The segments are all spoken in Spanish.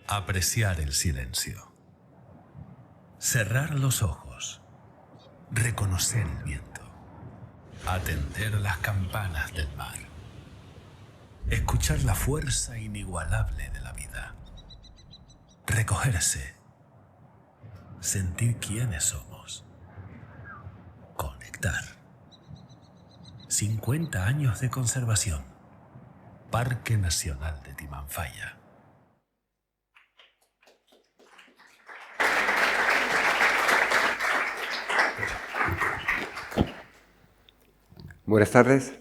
Apreciar el silencio. Cerrar los ojos. Reconocer el viento. Atender las campanas del mar. Escuchar la fuerza inigualable de la vida. Recogerse. Sentir quiénes somos. Conectar. 50 años de conservación. Parque Nacional de Timanfaya. Buenas tardes.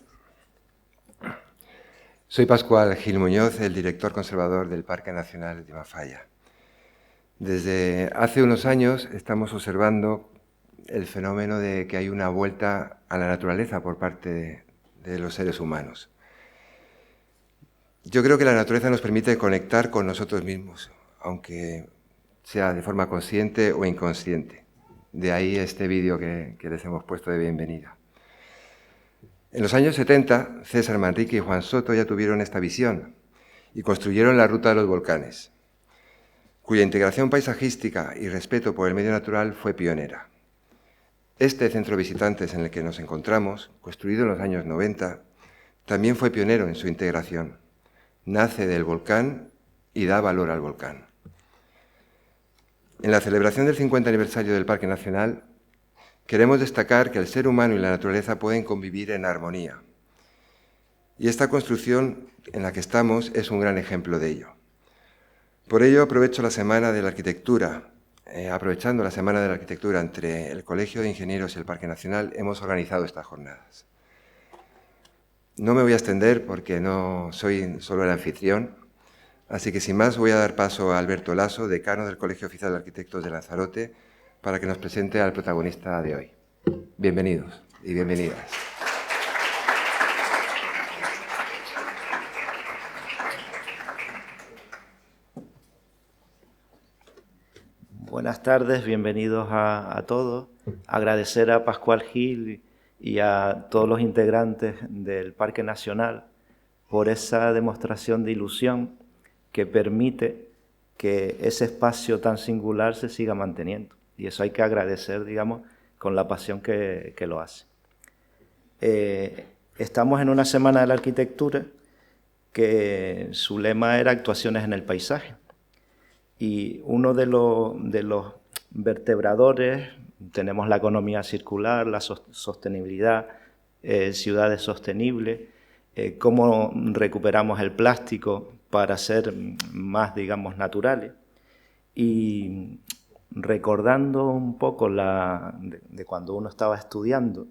Soy Pascual Gil Muñoz, el director conservador del Parque Nacional de Timanfaya. Desde hace unos años estamos observando el fenómeno de que hay una vuelta a la naturaleza por parte de los seres humanos. Yo creo que la naturaleza nos permite conectar con nosotros mismos, aunque sea de forma consciente o inconsciente. De ahí este vídeo que les hemos puesto de bienvenida. En los años 70, César Manrique y Juan Soto ya tuvieron esta visión y construyeron la Ruta de los Volcanes, cuya integración paisajística y respeto por el medio natural fue pionera. Este centro de visitantes en el que nos encontramos, construido en los años 90, también fue pionero en su integración. Nace del volcán y da valor al volcán. En la celebración del 50 aniversario del Parque Nacional, queremos destacar que el ser humano y la naturaleza pueden convivir en armonía. Y esta construcción en la que estamos es un gran ejemplo de ello. Por ello, aprovechando la Semana de la Arquitectura entre el Colegio de Ingenieros y el Parque Nacional, hemos organizado estas jornadas. No me voy a extender porque no soy solo el anfitrión, así que sin más voy a dar paso a Alberto Lasso, decano del Colegio Oficial de Arquitectos de Lanzarote, para que nos presente al protagonista de hoy. Bienvenidos y bienvenidas. Buenas tardes, bienvenidos a todos. Agradecer a Pascual Gil y a todos los integrantes del Parque Nacional por esa demostración de ilusión que permite que ese espacio tan singular se siga manteniendo. Y eso hay que agradecer, digamos, con la pasión que lo hace. Estamos en una Semana de la Arquitectura que su lema era Actuaciones en el Paisaje. Y uno de los vertebradores, tenemos la economía circular, la sostenibilidad, ciudades sostenibles, cómo recuperamos el plástico para ser más, digamos, naturales. Y recordando un poco de cuando uno estaba estudiando,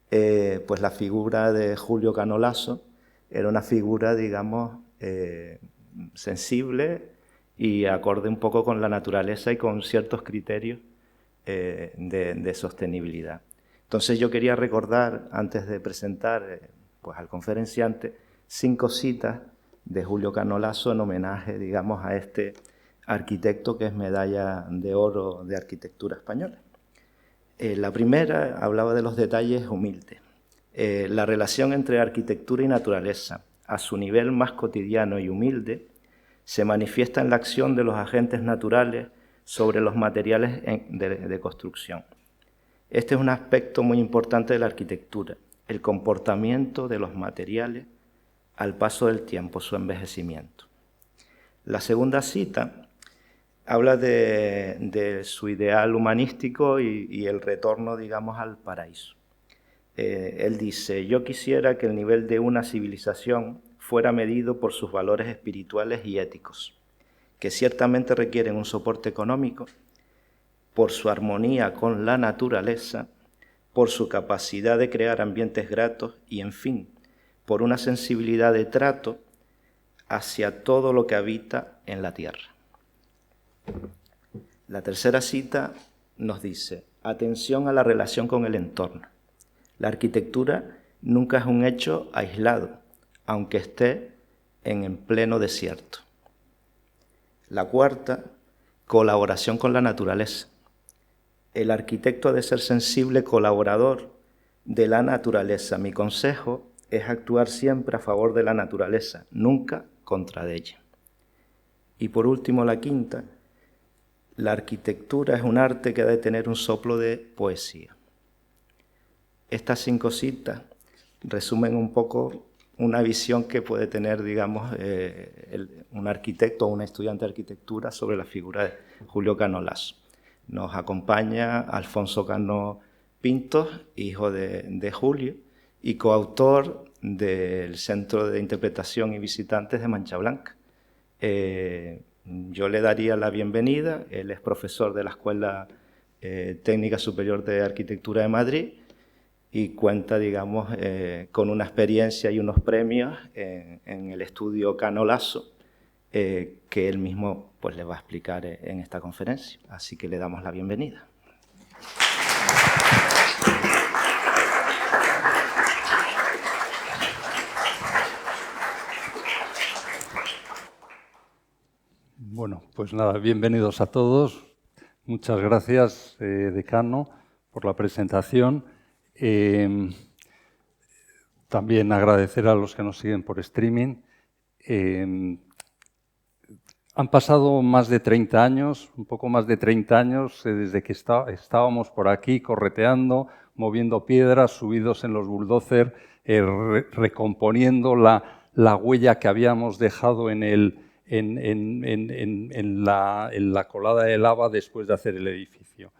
pues la figura de Julio Cano Lasso era una figura, digamos, sensible y acorde un poco con la naturaleza y con ciertos criterios de sostenibilidad. Entonces yo quería recordar, antes de presentar pues al conferenciante, 5 citas de Julio Cano Lasso en homenaje, digamos, a este arquitecto que es medalla de oro de arquitectura española. La primera hablaba de los detalles humildes. La relación entre arquitectura y naturaleza, a su nivel más cotidiano y humilde, se manifiesta en la acción de los agentes naturales sobre los materiales de construcción. Este es un aspecto muy importante de la arquitectura, el comportamiento de los materiales al paso del tiempo, su envejecimiento. La segunda cita habla de su ideal humanístico y el retorno, digamos, al paraíso. Él dice: yo quisiera que el nivel de una civilización fuera medido por sus valores espirituales y éticos, que ciertamente requieren un soporte económico, por su armonía con la naturaleza, por su capacidad de crear ambientes gratos y, en fin, por una sensibilidad de trato hacia todo lo que habita en la tierra. La tercera cita nos dice: atención a la relación con el entorno. La arquitectura nunca es un hecho aislado, aunque esté en pleno desierto. La cuarta, colaboración con la naturaleza. El arquitecto ha de ser sensible colaborador de la naturaleza. Mi consejo es actuar siempre a favor de la naturaleza, nunca contra ella. Y por último, la quinta, la arquitectura es un arte que ha de tener un soplo de poesía. Estas 5 citas resumen un poco una visión que puede tener, digamos, un arquitecto o un estudiante de arquitectura sobre la figura de Julio Cano Lasso. Nos acompaña Alfonso Cano Pintos, hijo de Julio, y coautor del Centro de Interpretación y Visitantes de Mancha Blanca. Yo le daría la bienvenida. Él es profesor de la Escuela Técnica Superior de Arquitectura de Madrid y cuenta, digamos, con una experiencia y unos premios en el estudio Cano Lasso, que él mismo pues, le va a explicar en esta conferencia. Así que le damos la bienvenida. Bueno, pues nada, bienvenidos a todos. Muchas gracias, decano, por la presentación. También agradecer a los que nos siguen por streaming. Han pasado más de 30 años, un poco más de 30 años, desde que estábamos por aquí correteando, moviendo piedras, subidos en los bulldozers, recomponiendo la huella que habíamos dejado en la colada de lava después de hacer el edificio.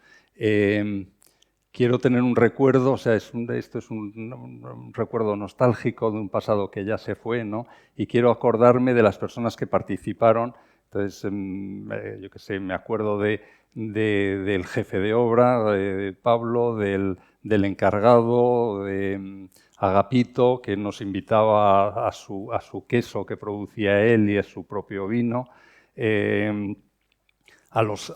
Quiero tener un recuerdo, o sea, esto es un recuerdo nostálgico de un pasado que ya se fue, ¿no? Y quiero acordarme de las personas que participaron. Entonces, yo qué sé, me acuerdo del jefe de obra, de Pablo, del encargado, de Agapito, que nos invitaba a su queso que producía él y a su propio vino. A los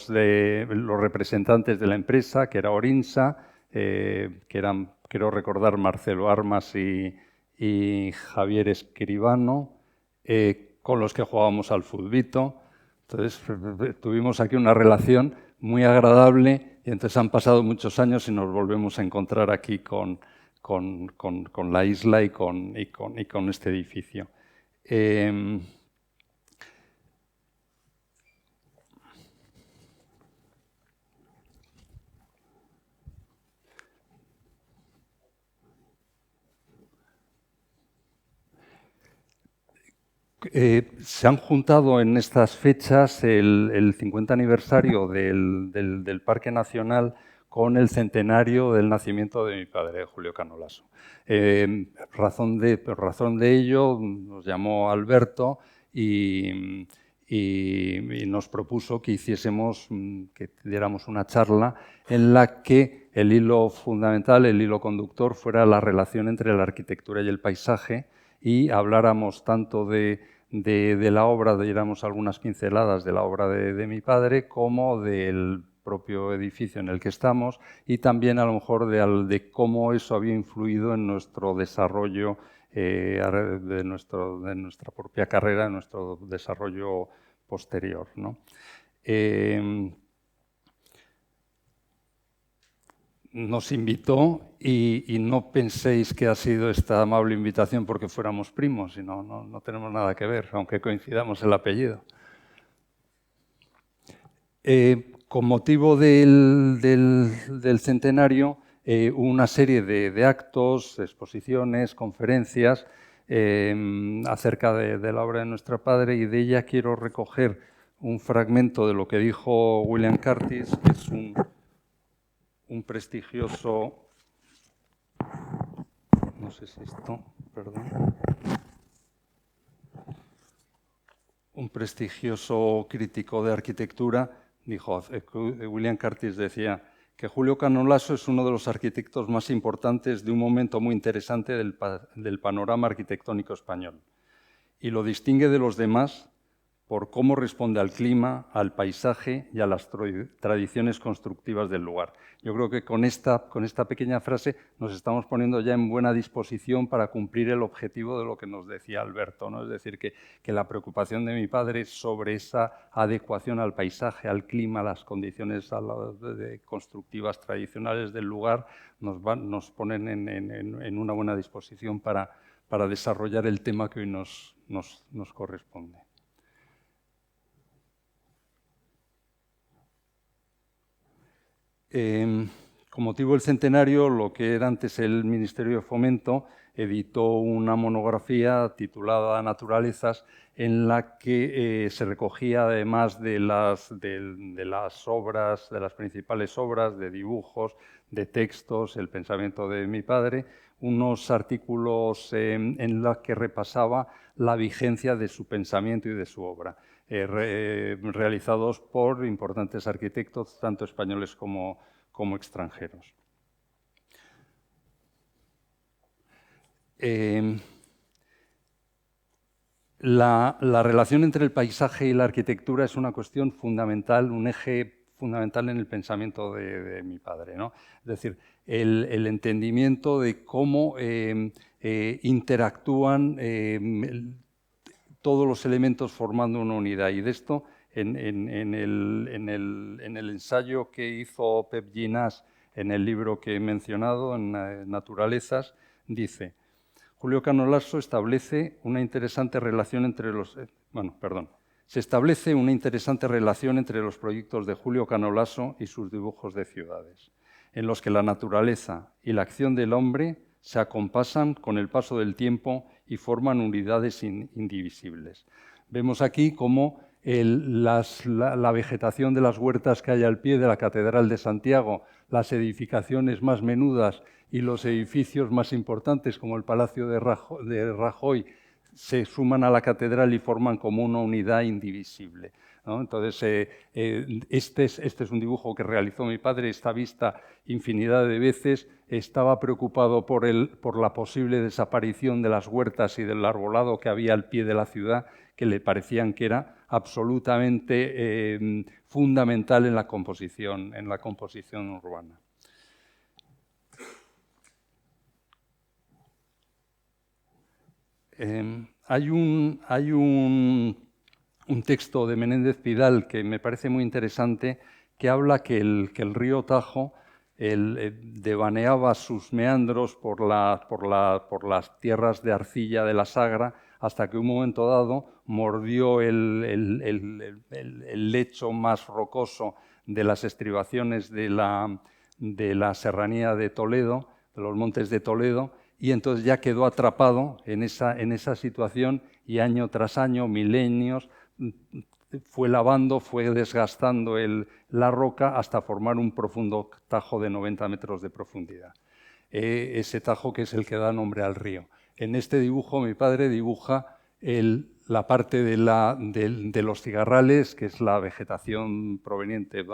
representantes de la empresa, que era Orinsa, que eran, quiero recordar, Marcelo Armas y Javier Escribano, con los que jugábamos al futbito. Entonces, tuvimos aquí una relación muy agradable y entonces han pasado muchos años y nos volvemos a encontrar aquí con la isla y con este edificio. Se han juntado en estas fechas el 50 aniversario del Parque Nacional con el centenario del nacimiento de mi padre, Julio Cano Lasso. Razón de ello, nos llamó Alberto y nos propuso que que diéramos una charla en la que el hilo fundamental, el hilo conductor, fuera la relación entre la arquitectura y el paisaje y habláramos tanto de la obra, diéramos algunas pinceladas de la obra de mi padre, como del propio edificio en el que estamos y también a lo mejor de cómo eso había influido en nuestro desarrollo de nuestra propia carrera, en nuestro desarrollo posterior, ¿no? Nos invitó y no penséis que ha sido esta amable invitación porque fuéramos primos, sino no tenemos nada que ver, aunque coincidamos el apellido. Con motivo del centenario, hubo una serie de actos, exposiciones, conferencias acerca de la obra de nuestro padre y de ella quiero recoger un fragmento de lo que dijo William Curtis, que es un prestigioso, no sé si esto, perdón, un prestigioso crítico de arquitectura, dijo, William Curtis decía que Julio Cano Lasso es uno de los arquitectos más importantes de un momento muy interesante del panorama arquitectónico español y lo distingue de los demás por cómo responde al clima, al paisaje y a las tradiciones constructivas del lugar. Yo creo que con esta pequeña frase nos estamos poniendo ya en buena disposición para cumplir el objetivo de lo que nos decía Alberto, ¿no? Es decir, que la preocupación de mi padre sobre esa adecuación al paisaje, al clima, a las condiciones constructivas tradicionales del lugar, nos ponen en una buena disposición para desarrollar el tema que hoy nos corresponde. Con motivo del centenario, lo que era antes el Ministerio de Fomento editó una monografía titulada Naturalezas, en la que se recogía, además de las obras, de las principales obras, de dibujos, de textos, el pensamiento de mi padre, unos artículos en los que repasaba la vigencia de su pensamiento y de su obra, realizados por importantes arquitectos, tanto españoles como extranjeros. La relación entre el paisaje y la arquitectura es una cuestión fundamental, un eje fundamental en el pensamiento de mi padre, ¿no? Es decir, el entendimiento de cómo interactúan todos los elementos formando una unidad. Y de esto, en el ensayo que hizo Pep Llinàs en el libro que he mencionado, en Naturalezas, dice: Julio Cano Lasso establece una interesante relación entre los... Se establece una interesante relación entre los proyectos de Julio Cano Lasso y sus dibujos de ciudades, en los que la naturaleza y la acción del hombre se acompasan con el paso del tiempo y forman unidades indivisibles. Vemos aquí cómo la vegetación de las huertas que hay al pie de la Catedral de Santiago, las edificaciones más menudas y los edificios más importantes, como el Palacio de Rajoy, se suman a la catedral y forman como una unidad indivisible, ¿no? Entonces, este es un dibujo que realizó mi padre, está vista infinidad de veces. Estaba preocupado por la posible desaparición de las huertas y del arbolado que había al pie de la ciudad, que le parecían que era absolutamente fundamental en la composición urbana. Hay un texto de Menéndez Pidal que me parece muy interesante, que habla que el río Tajo devaneaba sus meandros por las tierras de arcilla de la Sagra, hasta que un momento dado mordió el lecho más rocoso de las estribaciones de la serranía de Toledo, de los montes de Toledo, y entonces ya quedó atrapado en esa situación, y año tras año, milenios, fue lavando, fue desgastando la roca hasta formar un profundo tajo de 90 metros de profundidad. Ese tajo que es el que da nombre al río. En este dibujo mi padre dibuja la parte de los cigarrales, que es la vegetación proveniente,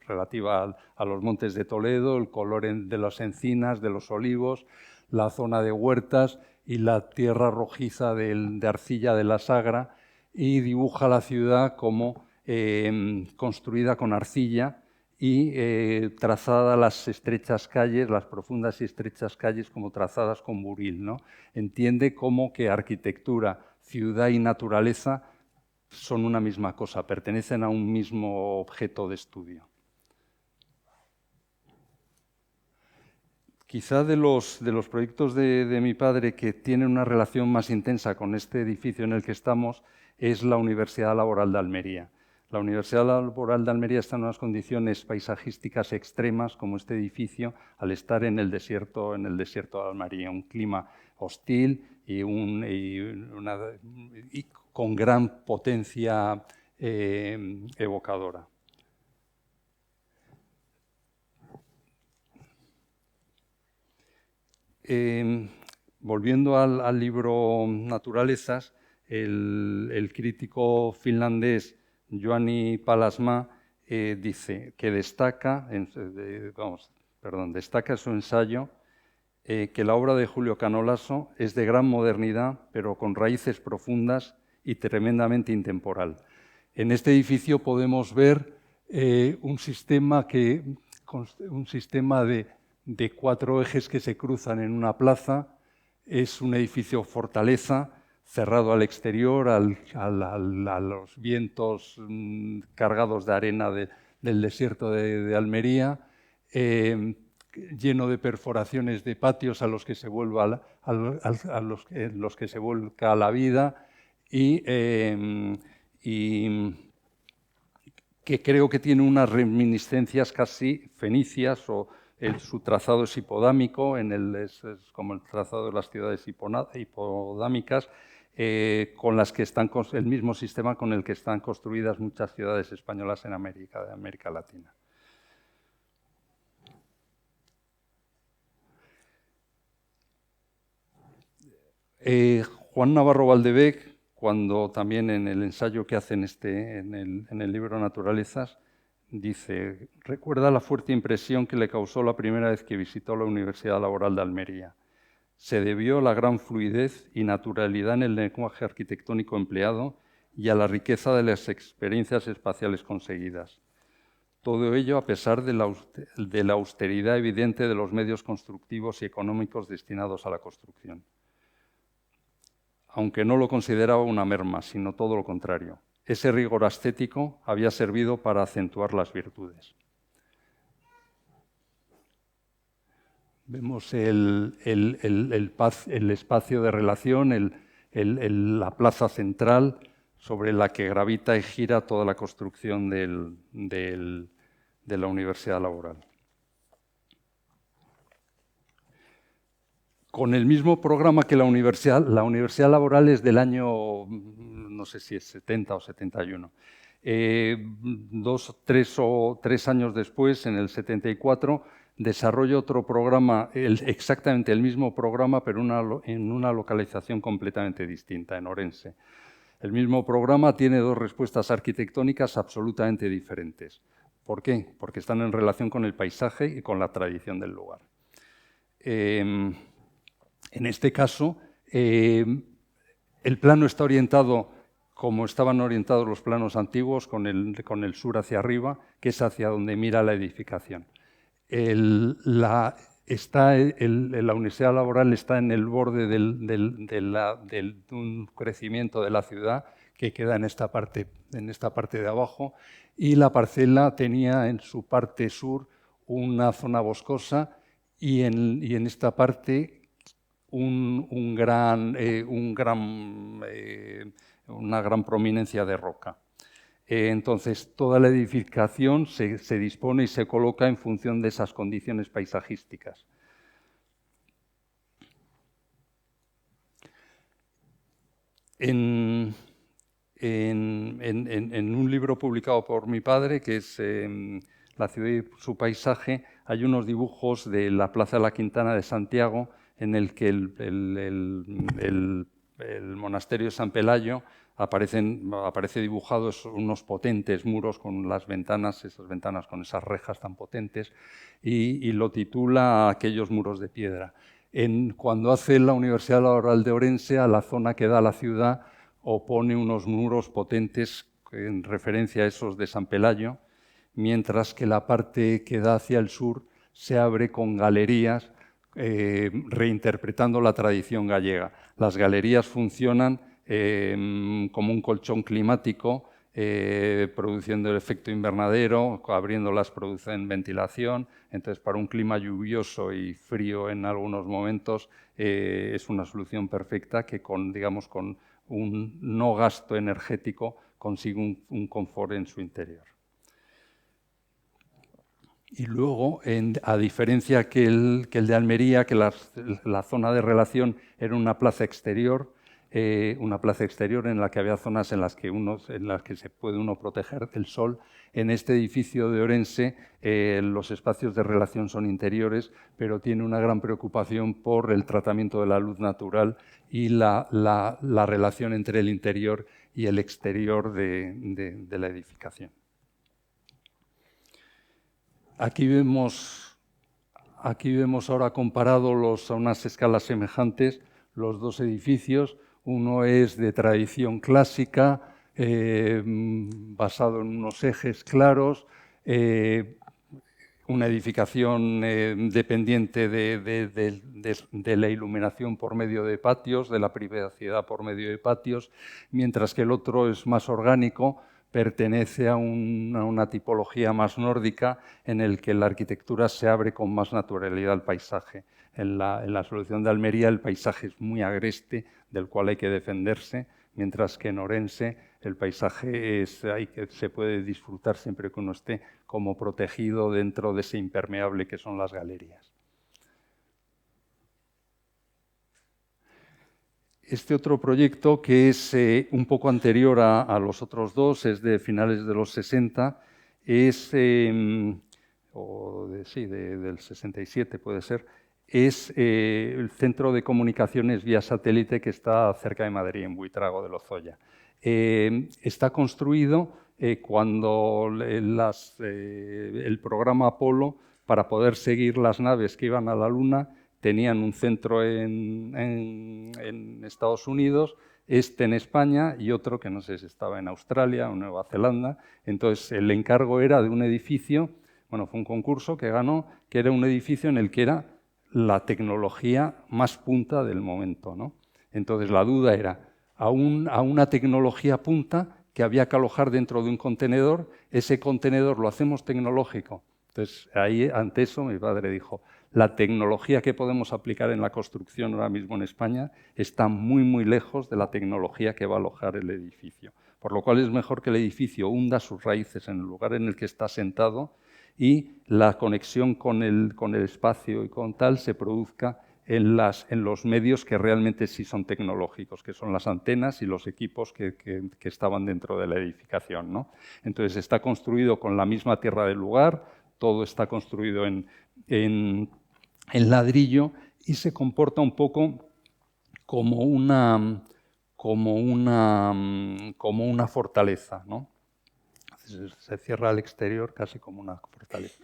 relativa a los montes de Toledo, el color de las encinas, de los olivos, la zona de huertas y la tierra rojiza de arcilla de la Sagra, y dibuja la ciudad como construida con arcilla y trazada las estrechas calles, las profundas y estrechas calles, como trazadas con buril, ¿no? Entiende como que arquitectura, ciudad y naturaleza son una misma cosa, pertenecen a un mismo objeto de estudio. Quizá de los proyectos de mi padre que tienen una relación más intensa con este edificio en el que estamos es la Universidad Laboral de Almería. La Universidad Laboral de Almería está en unas condiciones paisajísticas extremas, como este edificio, al estar en el desierto de Almería, un clima hostil y con gran potencia evocadora. Volviendo al libro Naturalezas, el crítico finlandés Juhani Palasmaa dice que destaca en su ensayo que la obra de Julio Cano Lasso es de gran modernidad, pero con raíces profundas y tremendamente intemporal. En este edificio podemos ver un sistema de 4 ejes que se cruzan en una plaza. Es un edificio fortaleza, cerrado al exterior, a los vientos cargados de arena del desierto de Almería, lleno de perforaciones de patios a los que se vuelca la vida, y que creo que tiene unas reminiscencias casi fenicias, o su trazado es hipodámico, es como el trazado de las ciudades hipodámicas, con las que están el mismo sistema con el que están construidas muchas ciudades españolas en América Latina. Juan Navarro Valdebec, cuando también en el ensayo que hace en el libro Naturalezas, dice: recuerda la fuerte impresión que le causó la primera vez que visitó la Universidad Laboral de Almería. Se debió a la gran fluidez y naturalidad en el lenguaje arquitectónico empleado y a la riqueza de las experiencias espaciales conseguidas. Todo ello a pesar de la austeridad evidente de los medios constructivos y económicos destinados a la construcción. Aunque no lo consideraba una merma, sino todo lo contrario. Ese rigor ascético había servido para acentuar las virtudes. Vemos el espacio de relación, la plaza central sobre la que gravita y gira toda la construcción de la Universidad Laboral. Con el mismo programa que la Universidad Laboral es del año, no sé si es 70 o 71. 3 años después, en el 74, desarrolla otro programa, exactamente el mismo programa, pero en una localización completamente distinta, en Orense. El mismo programa tiene 2 respuestas arquitectónicas absolutamente diferentes. ¿Por qué? Porque están en relación con el paisaje y con la tradición del lugar. En este caso, el plano está orientado como estaban orientados los planos antiguos, con el sur hacia arriba, que es hacia donde mira la edificación. La Universidad Laboral está en el borde de un crecimiento de la ciudad que queda en esta parte de abajo, y la parcela tenía en su parte sur una zona boscosa y en esta parte una gran prominencia de roca. Entonces, toda la edificación se dispone y se coloca en función de esas condiciones paisajísticas. En un libro publicado por mi padre, que es La ciudad y su paisaje, hay unos dibujos de la Plaza de la Quintana de Santiago, en el que el monasterio de San Pelayo aparece dibujados unos potentes muros con las ventanas, esas ventanas con esas rejas tan potentes, y lo titula Aquellos muros de piedra. Cuando hace la Universidad Laboral de Orense, a la zona que da a la ciudad, opone unos muros potentes en referencia a esos de San Pelayo, mientras que la parte que da hacia el sur se abre con galerías, reinterpretando la tradición gallega. Las galerías funcionan como un colchón climático, produciendo el efecto invernadero, abriéndolas producen ventilación. Entonces, para un clima lluvioso y frío en algunos momentos, es una solución perfecta que con un no gasto energético consigue un confort en su interior. Y luego, a diferencia que el de Almería, que la zona de relación era una plaza exterior en la que había zonas en las que se puede uno proteger del sol, en este edificio de Orense los espacios de relación son interiores, pero tiene una gran preocupación por el tratamiento de la luz natural y la relación entre el interior y el exterior de la edificación. Aquí vemos ahora comparados a unas escalas semejantes los 2 edificios. Uno es de tradición clásica, basado en unos ejes claros, una edificación dependiente de la iluminación por medio de patios, de la privacidad por medio de patios, mientras que el otro es más orgánico, pertenece a una tipología más nórdica en el que la arquitectura se abre con más naturalidad al paisaje. En la solución de Almería el paisaje es muy agreste, del cual hay que defenderse, mientras que en Orense el paisaje se puede disfrutar siempre que uno esté como protegido dentro de ese impermeable que son las galerías. Este otro proyecto, que es un poco anterior a los otros dos, es de finales de los 60, es, del 67 puede ser, es el centro de comunicaciones vía satélite que está cerca de Madrid, en Buitrago de Lozoya. Está construido cuando el programa Apolo, para poder seguir las naves que iban a la Luna, tenían un centro en Estados Unidos, en España y otro que no sé si estaba en Australia o Nueva Zelanda. Entonces, el encargo era de un edificio, bueno, fue un concurso que ganó, que era un edificio en el que era la tecnología más punta del momento, ¿no? Entonces, la duda era a una tecnología punta que había que alojar dentro de un contenedor. Ese contenedor lo hacemos tecnológico. Entonces, ahí, ante eso, mi padre dijo: la tecnología que podemos aplicar en la construcción ahora mismo en España está muy, muy lejos de la tecnología que va a alojar el edificio. Por lo cual es mejor que el edificio hunda sus raíces en el lugar en el que está sentado y la conexión con el espacio y con tal se produzca en los medios que realmente sí son tecnológicos, que son las antenas y los equipos que estaban dentro de la edificación, ¿no? Entonces está construido con la misma tierra del lugar, todo está construido en ladrillo y se comporta un poco como una fortaleza, ¿no? Se cierra al exterior casi como una fortaleza,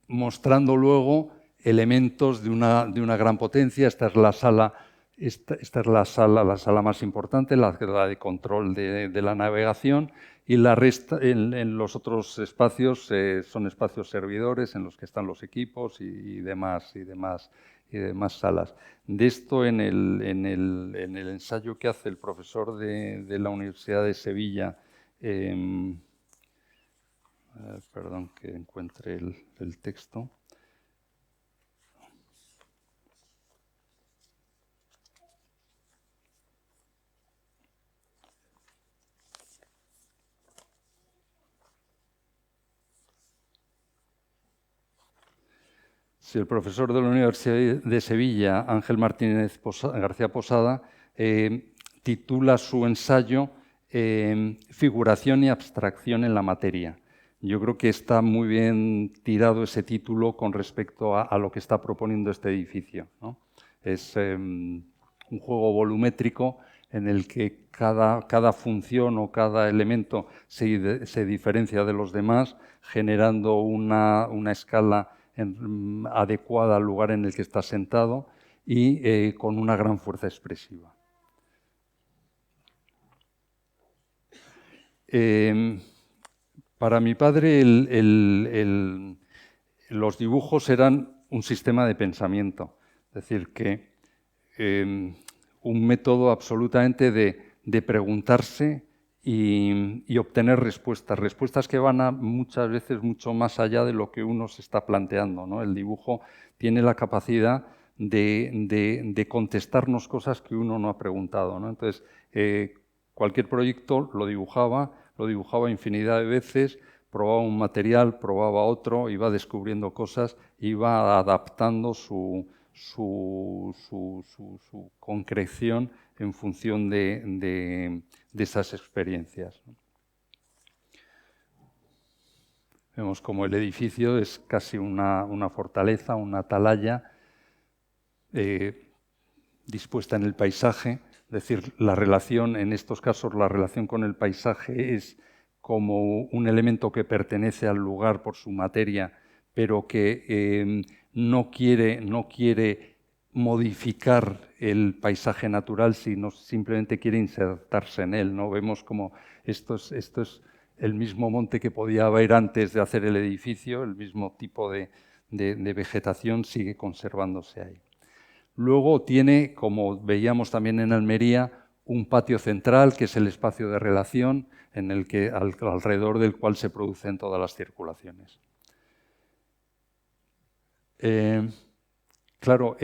mostrando luego elementos de una gran potencia. Esta es la sala, la sala más importante, la de control de la navegación, y en los otros espacios son espacios servidores en los que están los equipos y demás salas. De esto, en el ensayo que hace el profesor de la Universidad de Sevilla, perdón que encuentre el texto. Sí, el profesor de la Universidad de Sevilla, Ángel Martínez García Posada, titula su ensayo Figuración y abstracción en la materia. Yo creo que está muy bien tirado ese título con respecto a lo que está proponiendo este edificio, ¿no? Es un juego volumétrico en el que cada función o cada elemento se diferencia de los demás, generando una escala adecuada al lugar en el que está sentado y con una gran fuerza expresiva. Para mi padre los dibujos eran un sistema de pensamiento, es decir, que un método absolutamente de preguntarse y obtener respuestas que van muchas veces mucho más allá de lo que uno se está planteando, ¿no? El dibujo tiene la capacidad de contestarnos cosas que uno no ha preguntado, ¿no? Entonces, cualquier proyecto lo dibujaba infinidad de veces, probaba un material, probaba otro, iba descubriendo cosas, iba adaptando su concreción en función de esas experiencias. Vemos como el edificio es casi una fortaleza, una atalaya dispuesta en el paisaje. Es decir, la relación, en estos casos, la relación con el paisaje es como un elemento que pertenece al lugar por su materia, pero que no quiere modificar el paisaje natural, sino simplemente quiere insertarse en él, ¿no? Vemos como esto es el mismo monte que podía haber antes de hacer el edificio, el mismo tipo de vegetación sigue conservándose ahí. Luego tiene, como veíamos también en Almería, un patio central, que es el espacio de relación, en el que, alrededor del cual se producen todas las circulaciones. Claro,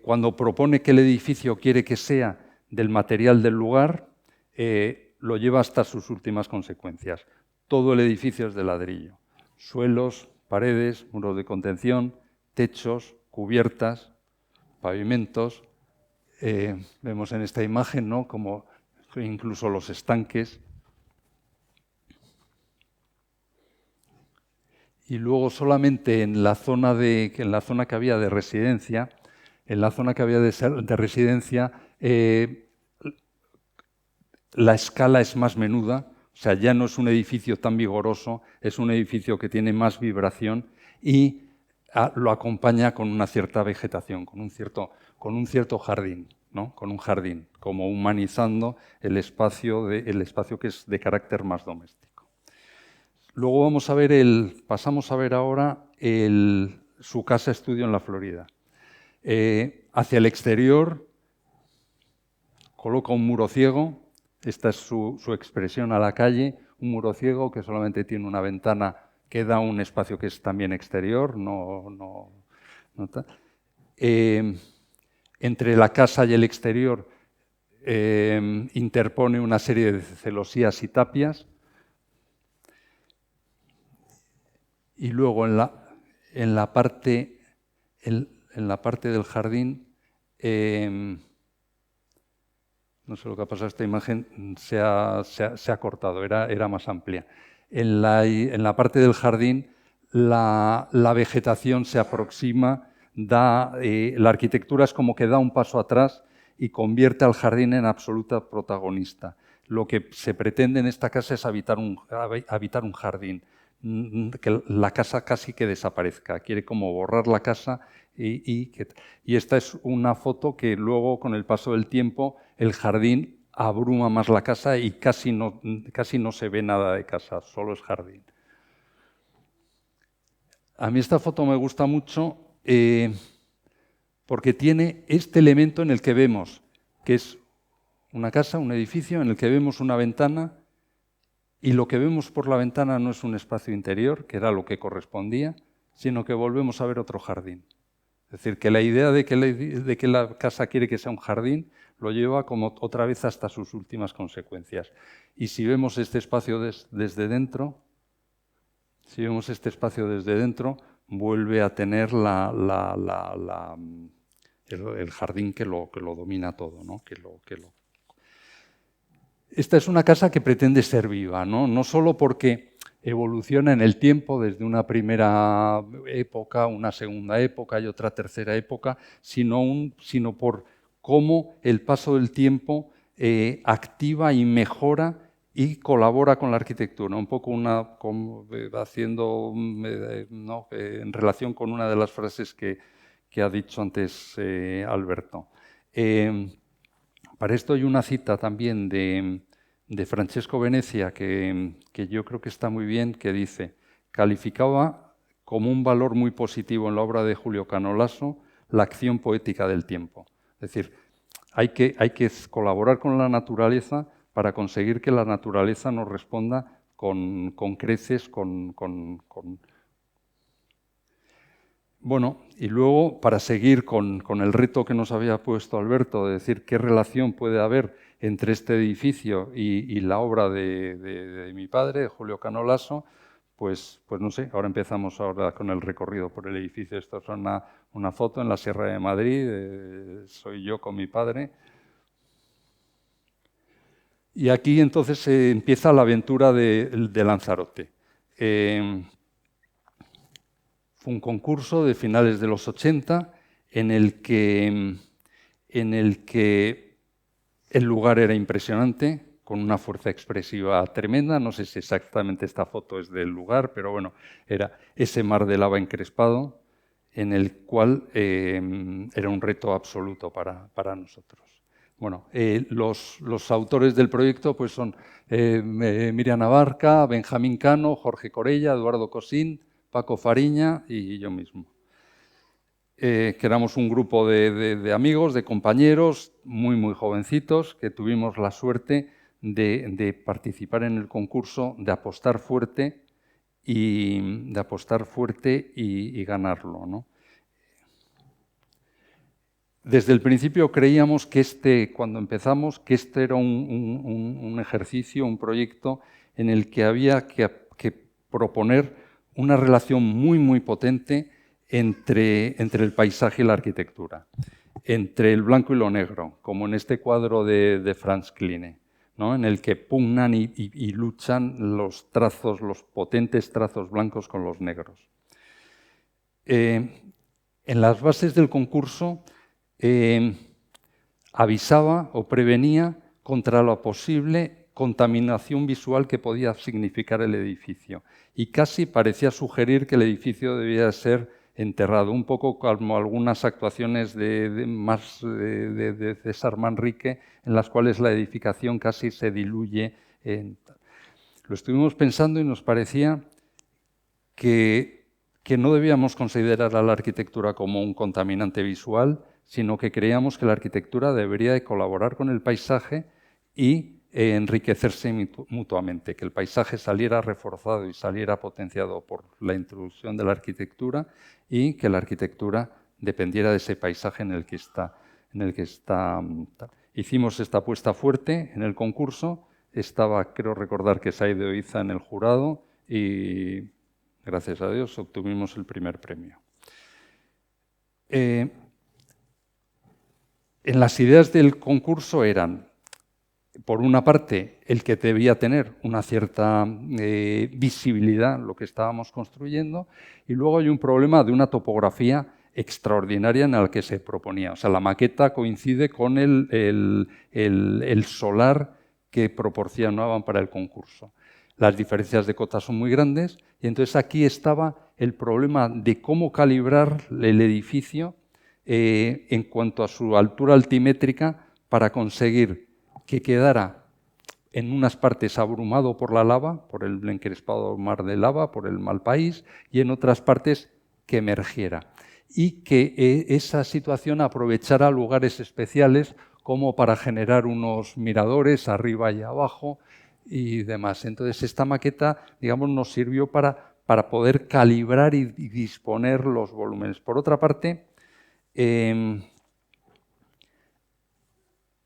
cuando propone que el edificio quiere que sea del material del lugar, lo lleva hasta sus últimas consecuencias. Todo el edificio es de ladrillo. Suelos, paredes, muros de contención, techos, cubiertas, pavimentos. Vemos en esta imagen, ¿no?, como incluso los estanques. Y luego solamente en la zona que había de residencia, la escala es más menuda, o sea, ya no es un edificio tan vigoroso, es un edificio que tiene más vibración y lo acompaña con una cierta vegetación, con un cierto jardín, ¿no?, con un jardín, como humanizando el espacio que es de carácter más doméstico. Luego pasamos a ver ahora su casa estudio en la Florida. Hacia el exterior coloca un muro ciego, esta es su expresión a la calle, un muro ciego que solamente tiene una ventana que da un espacio que es también exterior. Entre la casa y el exterior interpone una serie de celosías y tapias. Y luego en la parte del jardín, no sé lo que ha pasado, esta imagen se ha cortado, era más amplia. En la parte del jardín la vegetación se aproxima, la arquitectura es como que da un paso atrás y convierte al jardín en absoluta protagonista. Lo que se pretende en esta casa es habitar un jardín, que la casa casi que desaparezca, quiere como borrar la casa y esta es una foto que luego con el paso del tiempo el jardín abruma más la casa y casi no se ve nada de casa, solo es jardín. A mí esta foto me gusta mucho porque tiene este elemento en el que vemos, que es una casa, un edificio, en el que vemos una ventana. Y lo que vemos por la ventana no es un espacio interior, que era lo que correspondía, sino que volvemos a ver otro jardín. Es decir, que la idea de que la casa quiere que sea un jardín lo lleva como otra vez hasta sus últimas consecuencias. Y si vemos este espacio desde dentro, vuelve a tener el jardín que lo domina todo, ¿no? Esta es una casa que pretende ser viva, no solo porque evoluciona en el tiempo desde una primera época, una segunda época y otra tercera época, sino por cómo el paso del tiempo activa y mejora y colabora con la arquitectura, un poco en relación con una de las frases que ha dicho antes Alberto. Para esto hay una cita también de Francesco Venezia que yo creo que está muy bien, que dice: calificaba como un valor muy positivo en la obra de Julio Canolaso la acción poética del tiempo. Es decir, hay que colaborar con la naturaleza para conseguir que la naturaleza nos responda con creces, Bueno, y luego, para seguir con el reto que nos había puesto Alberto, de decir qué relación puede haber entre este edificio y la obra de mi padre, de Julio Canolaso, pues no sé, ahora empezamos con el recorrido por el edificio. Esta es una foto en la Sierra de Madrid, soy yo con mi padre. Y aquí entonces empieza la aventura de Lanzarote. Fue un concurso de finales de los 80 en el que el lugar era impresionante, con una fuerza expresiva tremenda. No sé si exactamente esta foto es del lugar, pero bueno, era ese mar de lava encrespado en el cual era un reto absoluto para nosotros. Bueno, los autores del proyecto pues son Miriam Abarca, Benjamín Cano, Jorge Corella, Eduardo Cosín, Paco Fariña y yo mismo. Que éramos un grupo de amigos, de compañeros, muy jovencitos, que tuvimos la suerte de participar en el concurso, de apostar fuerte y, ganarlo, ¿no? Desde el principio creíamos que cuando empezamos, que este era un ejercicio, un proyecto en el que había que proponer una relación muy potente entre el paisaje y la arquitectura, entre el blanco y lo negro, como en este cuadro de Franz Kline, ¿no? En el que pugnan y luchan los potentes trazos blancos con los negros. En las bases del concurso avisaba o prevenía contra la posible contaminación visual que podía significar el edificio, y casi parecía sugerir que el edificio debía ser enterrado, un poco como algunas actuaciones de César Manrique, en las cuales la edificación casi se diluye. Lo estuvimos pensando y nos parecía que no debíamos considerar a la arquitectura como un contaminante visual, sino que creíamos que la arquitectura debería de colaborar con el paisaje y enriquecerse mutuamente, que el paisaje saliera reforzado y saliera potenciado por la introducción de la arquitectura y que la arquitectura dependiera de ese paisaje en el que está. Hicimos esta apuesta fuerte en el concurso, estaba, creo recordar, que Said de Oiza en el jurado y, gracias a Dios, obtuvimos el primer premio. En las ideas del concurso eran, por una parte, el que debía tener una cierta visibilidad lo que estábamos construyendo, y luego hay un problema de una topografía extraordinaria en la que se proponía. O sea, la maqueta coincide con el solar que proporcionaban para el concurso. Las diferencias de cota son muy grandes, y entonces aquí estaba el problema de cómo calibrar el edificio en cuanto a su altura altimétrica para conseguir que quedara en unas partes abrumado por la lava, por el encrespado mar de lava, por el mal país, y en otras partes que emergiera. Y que esa situación aprovechara lugares especiales como para generar unos miradores arriba y abajo y demás. Entonces, esta maqueta, digamos, nos sirvió para poder calibrar y disponer los volúmenes. Por otra parte,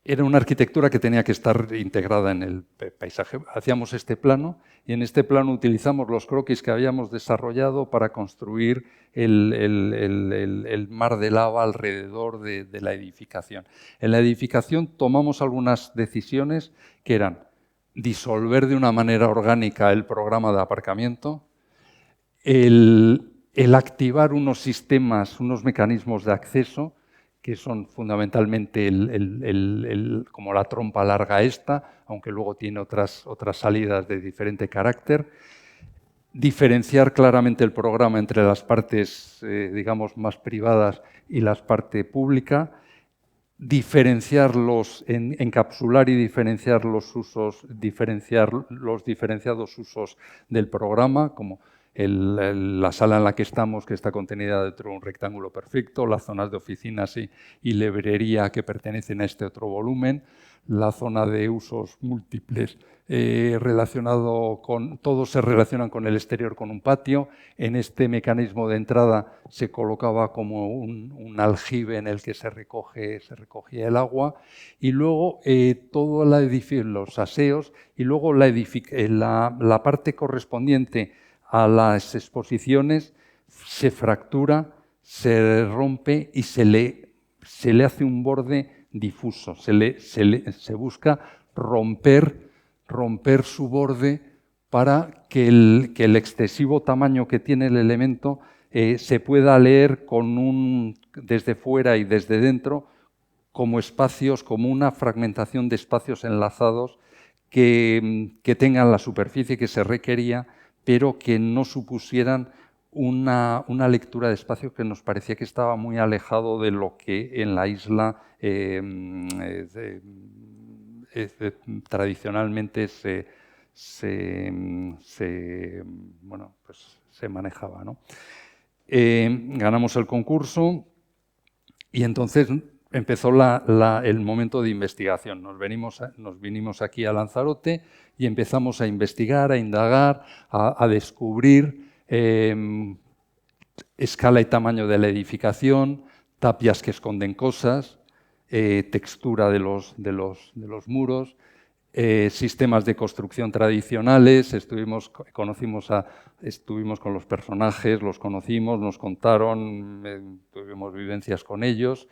era una arquitectura que tenía que estar integrada en el paisaje. Hacíamos este plano y en este plano utilizamos los croquis que habíamos desarrollado para construir el mar de lava alrededor de la edificación. En la edificación tomamos algunas decisiones que eran disolver de una manera orgánica el programa de aparcamiento, el activar unos sistemas, unos mecanismos de acceso, que son fundamentalmente como la trompa larga esta, aunque luego tiene otras salidas de diferente carácter. Diferenciar claramente el programa entre las partes, digamos, más privadas y la parte pública. Encapsular y diferenciar los usos, diferenciar los diferenciados usos del programa, como la sala en la que estamos, que está contenida dentro de un rectángulo perfecto, las zonas de oficinas y librería que pertenecen a este otro volumen, la zona de usos múltiples todos se relacionan con el exterior, con un patio. En este mecanismo de entrada se colocaba como un aljibe en el que se recogía el agua, y luego todo los aseos, y luego la parte correspondiente a las exposiciones se fractura, se rompe y se le hace un borde difuso. Se busca romper su borde para que el excesivo tamaño que tiene el elemento se pueda leer desde fuera y desde dentro como espacios, como una fragmentación de espacios enlazados que tengan la superficie que se requería, pero que no supusieran una lectura de espacio que nos parecía que estaba muy alejado de lo que en la isla tradicionalmente se manejaba, ¿no? Ganamos el concurso y entonces empezó el momento de investigación. Nos vinimos aquí a Lanzarote y empezamos a investigar, a indagar, a descubrir escala y tamaño de la edificación, tapias que esconden cosas, textura de los muros, sistemas de construcción tradicionales. Estuvimos con los personajes, los conocimos, nos contaron, tuvimos vivencias con ellos.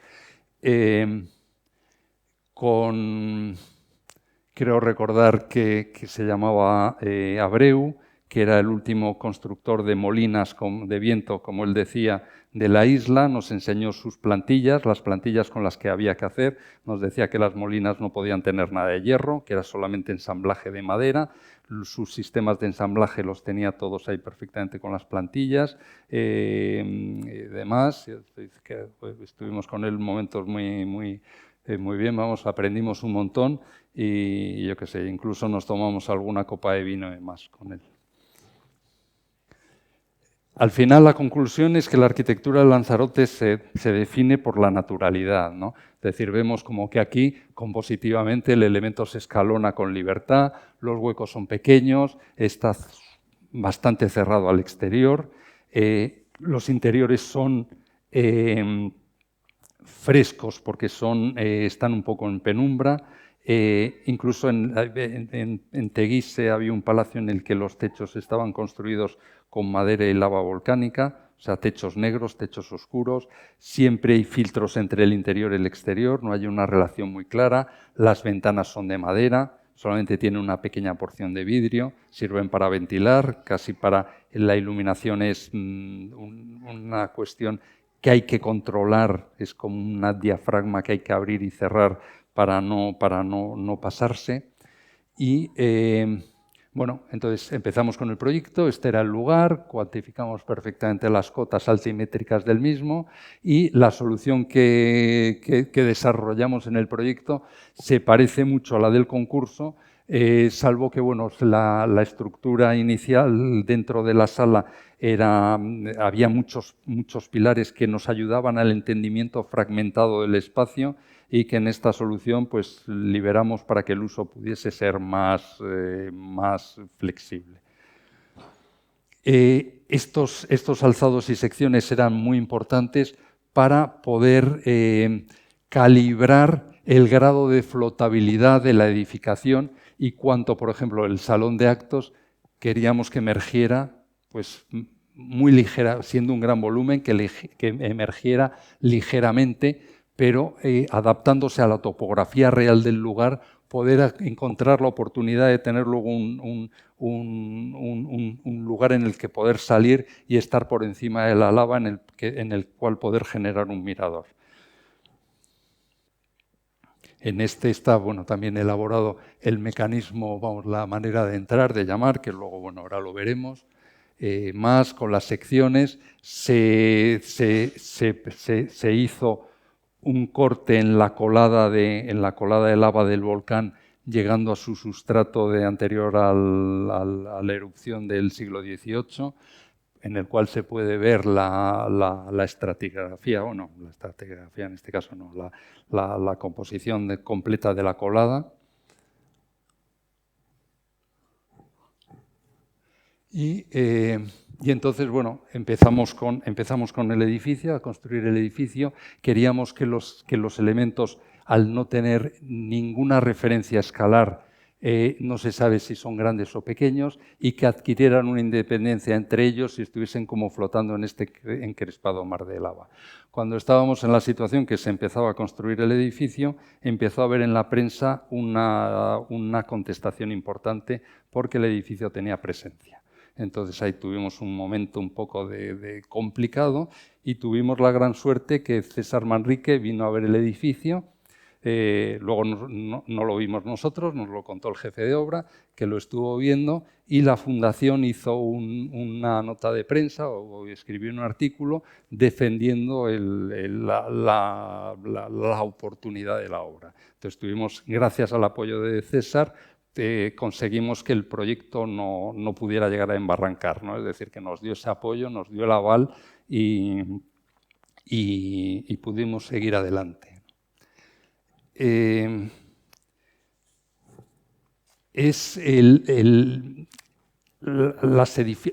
Creo recordar que se llamaba Abreu, que era el último constructor de molinas de viento, como él decía, de la isla. Nos enseñó sus plantillas, las plantillas con las que había que hacer. Nos decía que las molinas no podían tener nada de hierro, que era solamente ensamblaje de madera. Sus sistemas de ensamblaje los tenía todos ahí perfectamente con las plantillas. Y demás, estuvimos con él momentos muy bien, aprendimos un montón y yo qué sé, incluso nos tomamos alguna copa de vino y más con él. Al final, la conclusión es que la arquitectura de Lanzarote se define por la naturalidad, ¿no? Es decir, vemos como que aquí, compositivamente, el elemento se escalona con libertad, los huecos son pequeños, está bastante cerrado al exterior, los interiores son frescos porque están un poco en penumbra. Incluso en Teguise había un palacio en el que los techos estaban construidos con madera y lava volcánica, o sea, techos negros, techos oscuros. Siempre hay filtros entre el interior y el exterior, no hay una relación muy clara. Las ventanas son de madera, solamente tienen una pequeña porción de vidrio, sirven para ventilar, casi para la iluminación es una cuestión que hay que controlar, es como una diafragma que hay que abrir y cerrar para no pasarse. Y bueno, entonces empezamos con el proyecto, este era el lugar, cuantificamos perfectamente las cotas altimétricas del mismo y la solución que desarrollamos en el proyecto se parece mucho a la del concurso, salvo que bueno, la estructura inicial dentro de la sala había muchos pilares que nos ayudaban al entendimiento fragmentado del espacio y que en esta solución pues liberamos para que el uso pudiese ser más flexible. Estos alzados y secciones eran muy importantes para poder calibrar el grado de flotabilidad de la edificación y cuánto, por ejemplo, el salón de actos queríamos que emergiera pues, muy ligera, siendo un gran volumen, que emergiera ligeramente, pero adaptándose a la topografía real del lugar, poder encontrar la oportunidad de tener luego un lugar en el que poder salir y estar por encima de la lava en el cual poder generar un mirador. En este está bueno, también elaborado el mecanismo, vamos, la manera de entrar, de llamar, que luego bueno, ahora lo veremos. Más con las secciones se hizo un corte en la colada de lava del volcán, llegando a su sustrato anterior a la erupción del siglo XVIII, en el cual se puede ver la estratigrafía, o no, la estratigrafía en este caso no, la composición completa de la colada. Y entonces, bueno, empezamos con el edificio, a construir el edificio. Queríamos que los elementos, al no tener ninguna referencia escalar, no se sabe si son grandes o pequeños, y que adquirieran una independencia entre ellos y estuviesen como flotando en este encrespado mar de lava. Cuando estábamos en la situación que se empezaba a construir el edificio, empezó a haber en la prensa una contestación importante porque el edificio tenía presencia. Entonces ahí tuvimos un momento un poco de complicado y tuvimos la gran suerte que César Manrique vino a ver el edificio. Luego no lo vimos nosotros, nos lo contó el jefe de obra, que lo estuvo viendo, y la Fundación hizo una nota de prensa o escribió un artículo defendiendo la oportunidad de la obra. Entonces tuvimos, gracias al apoyo de César, conseguimos que el proyecto no pudiera llegar a embarrancar, ¿no? Es decir, que nos dio ese apoyo, nos dio el aval y pudimos seguir adelante.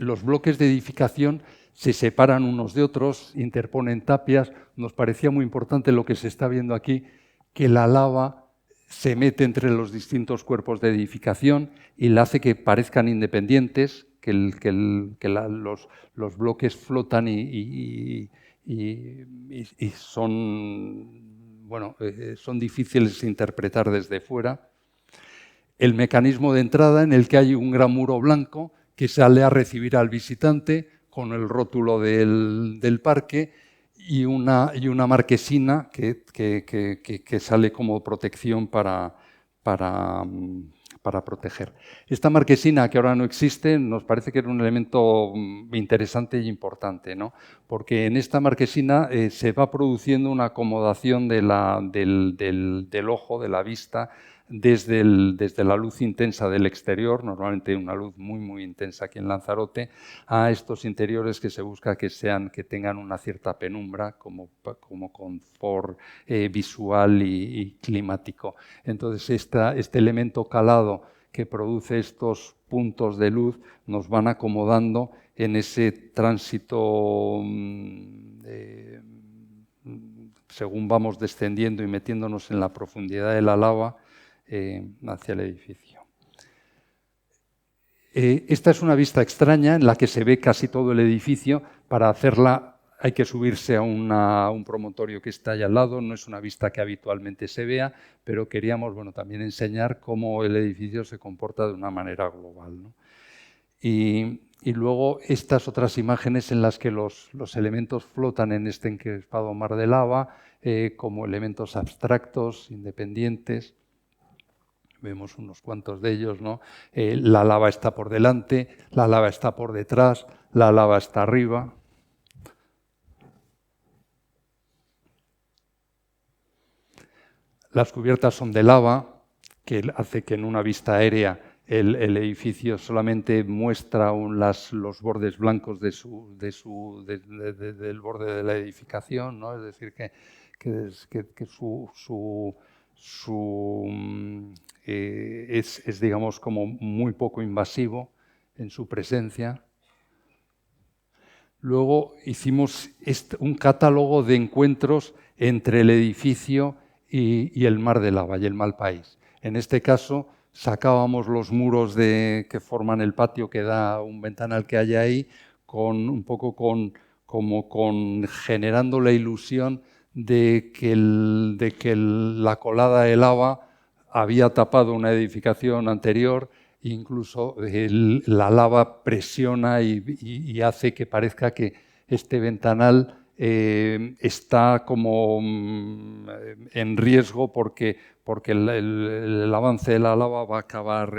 Los bloques de edificación se separan unos de otros, interponen tapias. Nos parecía muy importante lo que se está viendo aquí, que la lava se mete entre los distintos cuerpos de edificación y la hace que parezcan independientes, que los bloques flotan y son, bueno, son difíciles de interpretar desde fuera. El mecanismo de entrada en el que hay un gran muro blanco que sale a recibir al visitante con el rótulo del parque y una marquesina que sale como protección para proteger. Esta marquesina, que ahora no existe, nos parece que era un elemento interesante y importante, ¿no? Porque en esta marquesina se va produciendo una acomodación del ojo, de la vista, desde la luz intensa del exterior, normalmente una luz muy, muy intensa aquí en Lanzarote, a estos interiores que se busca que tengan una cierta penumbra como confort visual y climático. Entonces, este elemento calado que produce estos puntos de luz nos van acomodando en ese tránsito según vamos descendiendo y metiéndonos en la profundidad de la lava hacia el edificio. Esta es una vista extraña en la que se ve casi todo el edificio. Para hacerla hay que subirse a un promontorio que está ahí al lado. No es una vista que habitualmente se vea, pero queríamos también enseñar cómo el edificio se comporta de una manera global, ¿no? Y luego estas otras imágenes en las que los elementos flotan en este encrespado mar de lava como elementos abstractos, independientes. Vemos unos cuantos de ellos, ¿no? La lava está por delante, la lava está por detrás, la lava está arriba. Las cubiertas son de lava, que hace que en una vista aérea el edificio solamente muestra los bordes blancos del borde de la edificación, ¿no? Es decir, que es, digamos, como muy poco invasivo en su presencia. Luego hicimos un catálogo de encuentros entre el edificio y el mar de lava y el Malpaís. En este caso sacábamos los muros que forman el patio que da un ventanal que hay ahí, generando la ilusión de que la colada de lava había tapado una edificación anterior. Incluso la lava presiona y hace que parezca que este ventanal está como en riesgo porque el avance de la lava va a acabar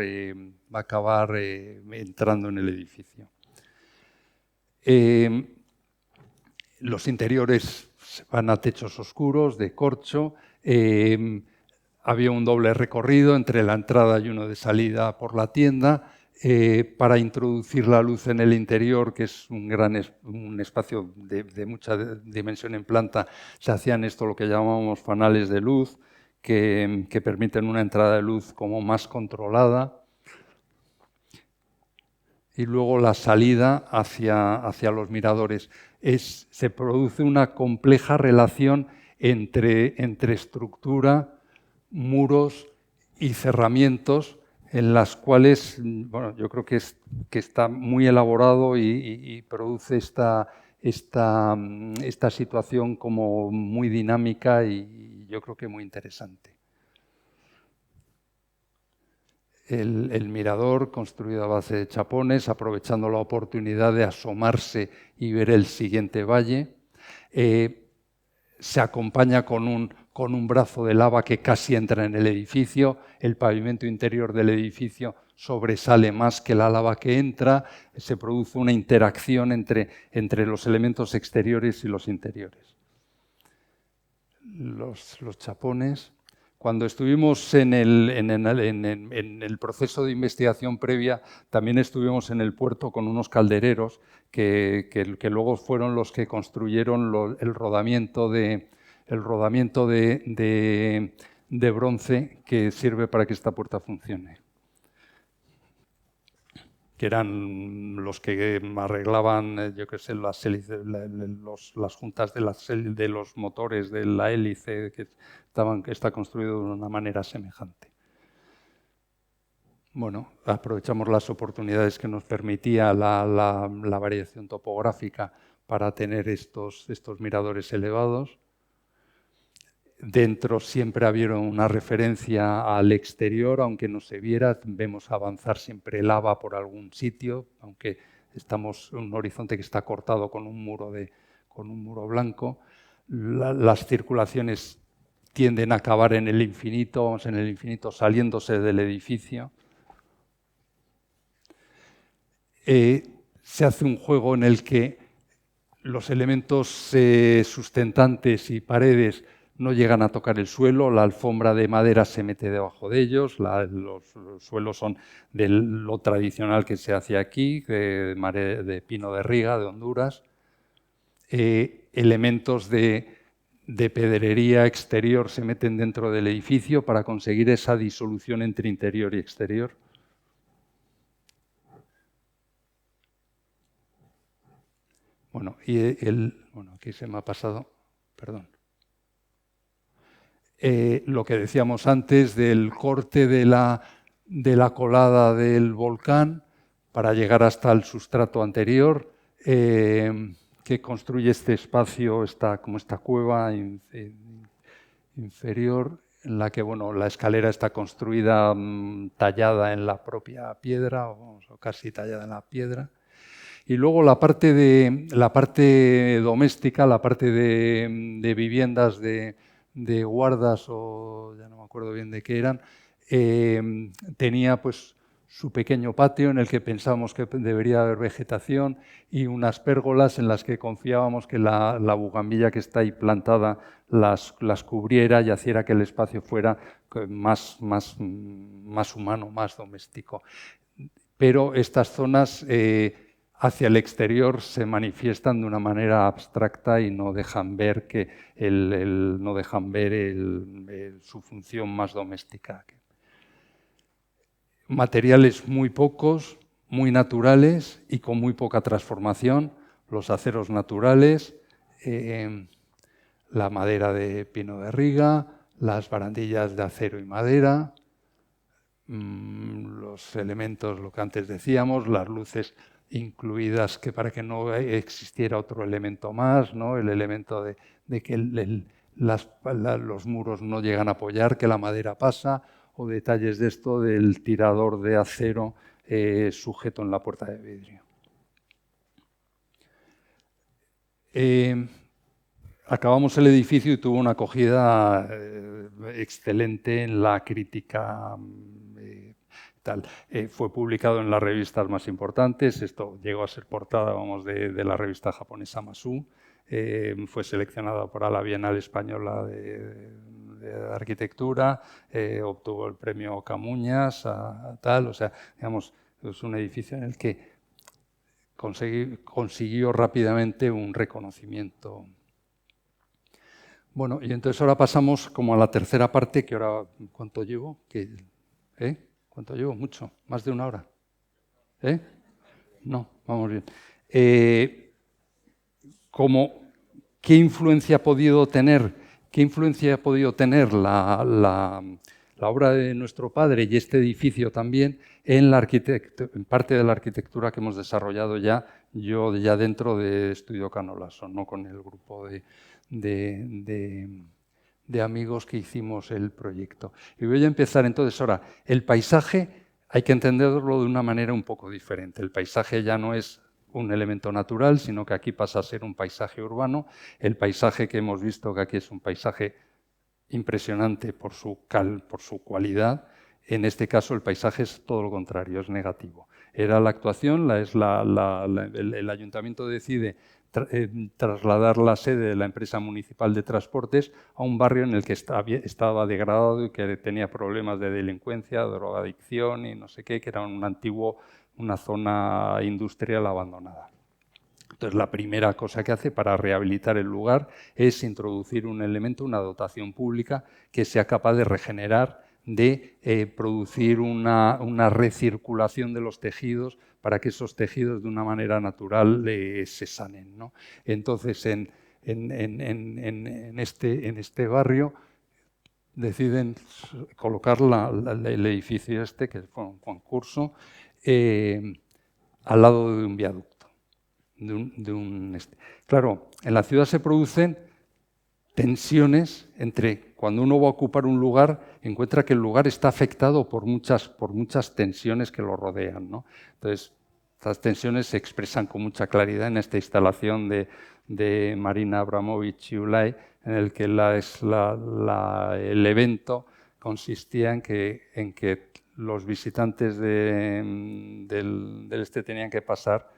entrando en el edificio. Los interiores van a techos oscuros de corcho. Había un doble recorrido entre la entrada y uno de salida por la tienda para introducir la luz en el interior, que es un espacio de mucha dimensión en planta. Se hacían lo que llamamos fanales de luz, que permiten una entrada de luz como más controlada. Y luego la salida hacia los miradores. Se produce una compleja relación entre estructura, muros y cerramientos, en las cuales, yo creo que está muy elaborado y produce esta situación como muy dinámica y yo creo que muy interesante. El mirador, construido a base de chapones, aprovechando la oportunidad de asomarse y ver el siguiente valle. Se acompaña con un brazo de lava que casi entra en el edificio. El pavimento interior del edificio sobresale más que la lava que entra. Se produce una interacción entre los elementos exteriores y los interiores. Los chapones. Cuando estuvimos en el proceso de investigación previa, también estuvimos en el puerto con unos caldereros que luego fueron los que construyeron el rodamiento de bronce que sirve para que esta puerta funcione. que eran los que arreglaban, yo qué sé, las juntas de los motores de la hélice, que está construido de una manera semejante. Bueno, aprovechamos las oportunidades que nos permitía la variación topográfica para tener estos miradores elevados. Dentro siempre había una referencia al exterior, aunque no se viera, vemos avanzar siempre lava por algún sitio, aunque estamos en un horizonte que está cortado con un muro blanco. Las circulaciones tienden a acabar en el infinito, saliéndose del edificio. Se hace un juego en el que los elementos sustentantes y paredes no llegan a tocar el suelo, la alfombra de madera se mete debajo de ellos, los suelos son de lo tradicional que se hace aquí, de pino de Riga, de Honduras. Elementos de pedrería exterior se meten dentro del edificio para conseguir esa disolución entre interior y exterior. Bueno, aquí se me ha pasado, perdón. Lo que decíamos antes del corte de la colada del volcán para llegar hasta el sustrato anterior, que construye este espacio, como esta cueva inferior, en la que la escalera está construida tallada en la propia piedra, o casi tallada en la piedra. Y luego la parte doméstica, la parte de viviendas de guardas, o ya no me acuerdo bien de qué eran, tenía pues su pequeño patio en el que pensábamos que debería haber vegetación y unas pérgolas en las que confiábamos que la bugambilla que está ahí plantada las cubriera y hiciera que el espacio fuera más humano, más doméstico. Pero estas zonas hacia el exterior se manifiestan de una manera abstracta y no dejan ver su función más doméstica. Materiales muy pocos, muy naturales y con muy poca transformación. Los aceros naturales, la madera de pino de Riga, las barandillas de acero y madera, los elementos, lo que antes decíamos, las luces incluidas para que no existiera otro elemento más, ¿no? El elemento de que los muros no llegan a apoyar, que la madera pasa, o detalles de esto del tirador de acero sujeto en la puerta de vidrio. Acabamos el edificio y tuvo una acogida excelente en la crítica. Fue publicado en las revistas más importantes. Esto llegó a ser portada de la revista japonesa Masu. Fue seleccionado para la Bienal Española de Arquitectura. Obtuvo el premio Camuñas. O sea, digamos, es un edificio en el que consiguió rápidamente un reconocimiento. Bueno, y entonces ahora pasamos como a la tercera parte, que ahora, ¿cuánto llevo? ¿Cuánto llevo? Mucho, más de una hora. No, vamos bien. ¿Qué influencia ha podido tener la obra de nuestro padre y este edificio también en parte de la arquitectura que hemos desarrollado yo dentro de Estudio Canolaso, no con el grupo de amigos que hicimos el proyecto? Y voy a empezar entonces ahora. El paisaje hay que entenderlo de una manera un poco diferente. El paisaje ya no es un elemento natural, sino que aquí pasa a ser un paisaje urbano. El paisaje que hemos visto que aquí es un paisaje impresionante por su cualidad. En este caso el paisaje es todo lo contrario, es negativo. Era la actuación, el ayuntamiento decide trasladar la sede de la empresa municipal de transportes a un barrio en el que estaba degradado y que tenía problemas de delincuencia, drogadicción y no sé qué, que era una zona industrial abandonada. Entonces, la primera cosa que hace para rehabilitar el lugar es introducir un elemento, una dotación pública que sea capaz de regenerar de producir una recirculación de los tejidos para que esos tejidos de una manera natural se sanen, ¿no? Entonces, en este barrio deciden colocar el edificio que fue un concurso, al lado de un viaducto. Claro, en la ciudad se producen tensiones entre cuando uno va a ocupar un lugar, encuentra que el lugar está afectado por muchas tensiones que lo rodean, ¿no? Entonces, estas tensiones se expresan con mucha claridad en esta instalación de Marina Abramovich y Ulay, en el que el evento consistía en que los visitantes del este tenían que pasar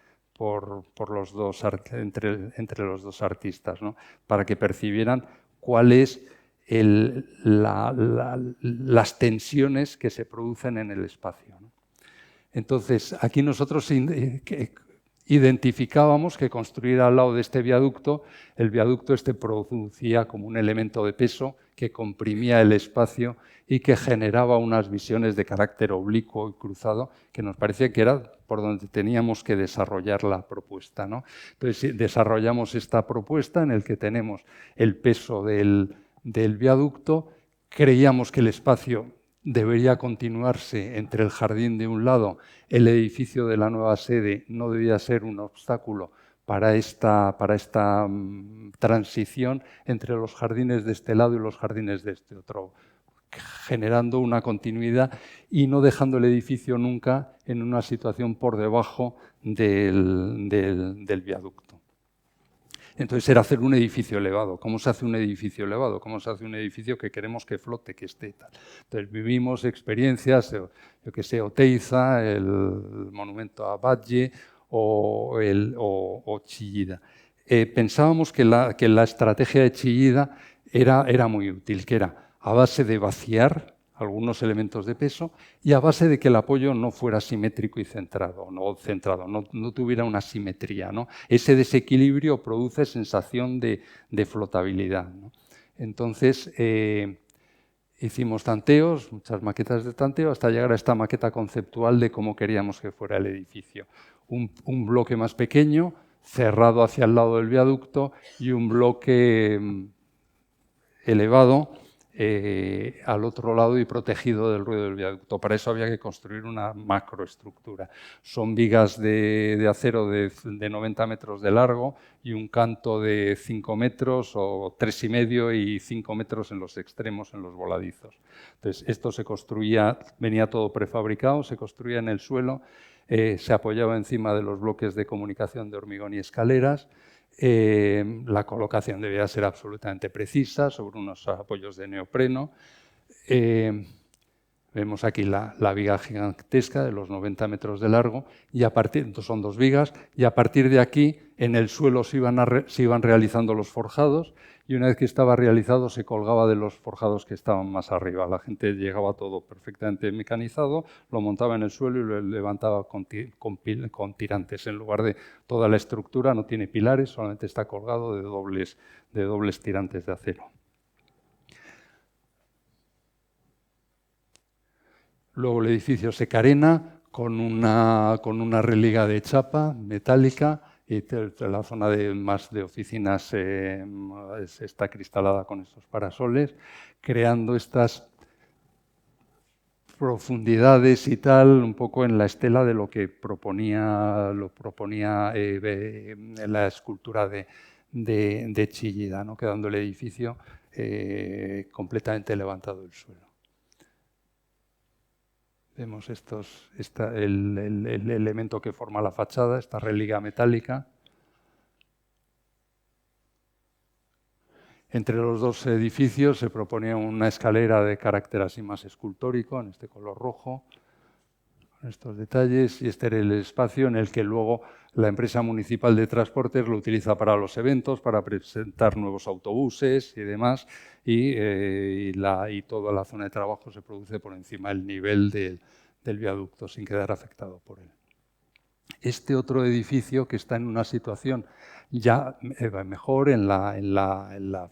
entre los dos artistas, ¿no? Para que percibieran cuáles las tensiones que se producen en el espacio, ¿no? Entonces, aquí nosotros identificábamos que construir al lado de este viaducto, el viaducto producía como un elemento de peso que comprimía el espacio y que generaba unas visiones de carácter oblicuo y cruzado que nos parecía que era por donde teníamos que desarrollar la propuesta, ¿no? Entonces, desarrollamos esta propuesta en la que tenemos el peso del viaducto, creíamos que el espacio debería continuarse entre el jardín de un lado, el edificio de la nueva sede no debía ser un obstáculo para esta transición entre los jardines de este lado y los jardines de este otro, generando una continuidad y no dejando el edificio nunca en una situación por debajo del viaducto. Entonces era hacer un edificio elevado. ¿Cómo se hace un edificio elevado? ¿Cómo se hace un edificio que queremos que flote, que esté tal? Entonces vivimos experiencias, yo que sé, Oteiza, el monumento a Batlle o Chillida. Pensábamos que la estrategia de Chillida era muy útil, que era a base de vaciar algunos elementos de peso y a base de que el apoyo no fuera simétrico y centrado, no tuviera una simetría, ¿no? Ese desequilibrio produce sensación de flotabilidad, ¿no? Entonces, hicimos tanteos, muchas maquetas de tanteo, hasta llegar a esta maqueta conceptual de cómo queríamos que fuera el edificio. Un bloque más pequeño, cerrado hacia el lado del viaducto, y un bloque elevado al otro lado y protegido del ruido del viaducto. Para eso había que construir una macroestructura. Son vigas de acero de 90 metros de largo y un canto de 5 metros o 3,5 y 5 metros en los extremos, en los voladizos. Entonces, esto se construía, venía todo prefabricado, se construía en el suelo, se apoyaba encima de los bloques de comunicación de hormigón y escaleras. La colocación debía ser absolutamente precisa sobre unos apoyos de neopreno. Vemos aquí la viga gigantesca de los 90 metros de largo, y son 2 vigas, y a partir de aquí en el suelo se iban realizando los forjados, y una vez que estaba realizado se colgaba de los forjados que estaban más arriba. La gente llegaba todo perfectamente mecanizado, lo montaba en el suelo y lo levantaba con tirantes. En lugar de toda la estructura no tiene pilares, solamente está colgado de dobles tirantes de acero. Luego el edificio se carena con una religa de chapa metálica, y la zona más de oficinas está cristalada con estos parasoles, creando estas profundidades y tal, un poco en la estela de lo que proponía la escultura de Chillida, ¿no? Quedando el edificio completamente levantado del suelo. Vemos el elemento que forma la fachada, esta religa metálica. Entre los dos edificios se proponía una escalera de carácter así más escultórico, en este color rojo, con estos detalles, y este era el espacio en el que luego la empresa municipal de transportes lo utiliza para los eventos, para presentar nuevos autobuses y demás, y toda la zona de trabajo se produce por encima del nivel del viaducto, sin quedar afectado por él. este otro edificio que está en una situación ya mejor en la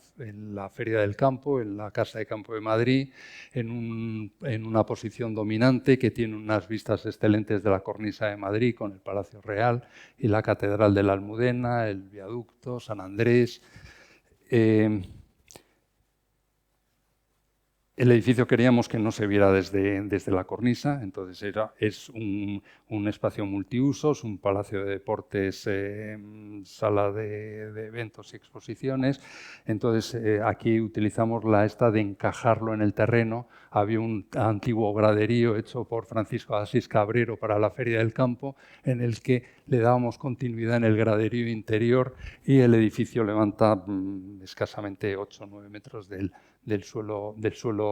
Feria del Campo, en la Casa de Campo de Madrid, en una posición dominante que tiene unas vistas excelentes de la cornisa de Madrid con el Palacio Real y la Catedral de la Almudena, el Viaducto, San Andrés. El edificio queríamos que no se viera desde la cornisa, entonces es un espacio multiusos, un palacio de deportes, sala de eventos y exposiciones. Entonces aquí utilizamos esta de encajarlo en el terreno. Había un antiguo graderío hecho por Francisco de Asís Cabrero para la Feria del Campo, en el que le dábamos continuidad en el graderío interior, y el edificio levanta escasamente 8 o 9 metros del suelo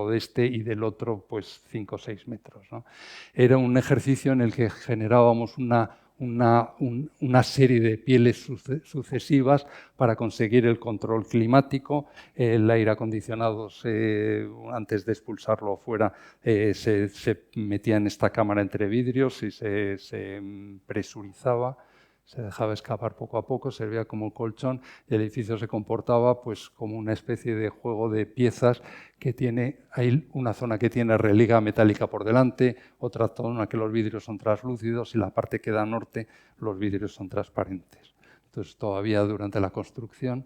de este, y del otro pues 5 o 6 metros, ¿no? Era un ejercicio en el que generábamos una serie de pieles sucesivas para conseguir el control climático. El aire acondicionado, antes de expulsarlo fuera, se metía en esta cámara entre vidrios y se presurizaba. Se dejaba escapar poco a poco, servía como colchón, y el edificio se comportaba pues como una especie de juego de piezas que tiene, hay una zona que tiene religa metálica por delante, otra zona que los vidrios son translúcidos, y la parte que da norte los vidrios son transparentes. Entonces todavía durante la construcción.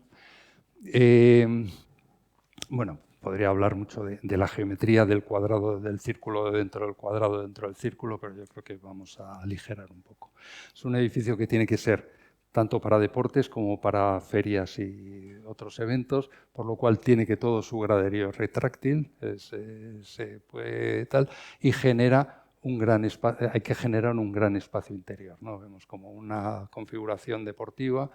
Bueno, podría hablar mucho de la geometría del cuadrado, del círculo dentro del cuadrado, dentro del círculo, pero yo creo que vamos a aligerar un poco. Es un edificio que tiene que ser tanto para deportes como para ferias y otros eventos, por lo cual tiene que todo su graderío es retráctil, se puede tal, y genera un gran espacio, hay que generar un gran espacio interior, ¿no? Vemos como una configuración deportiva.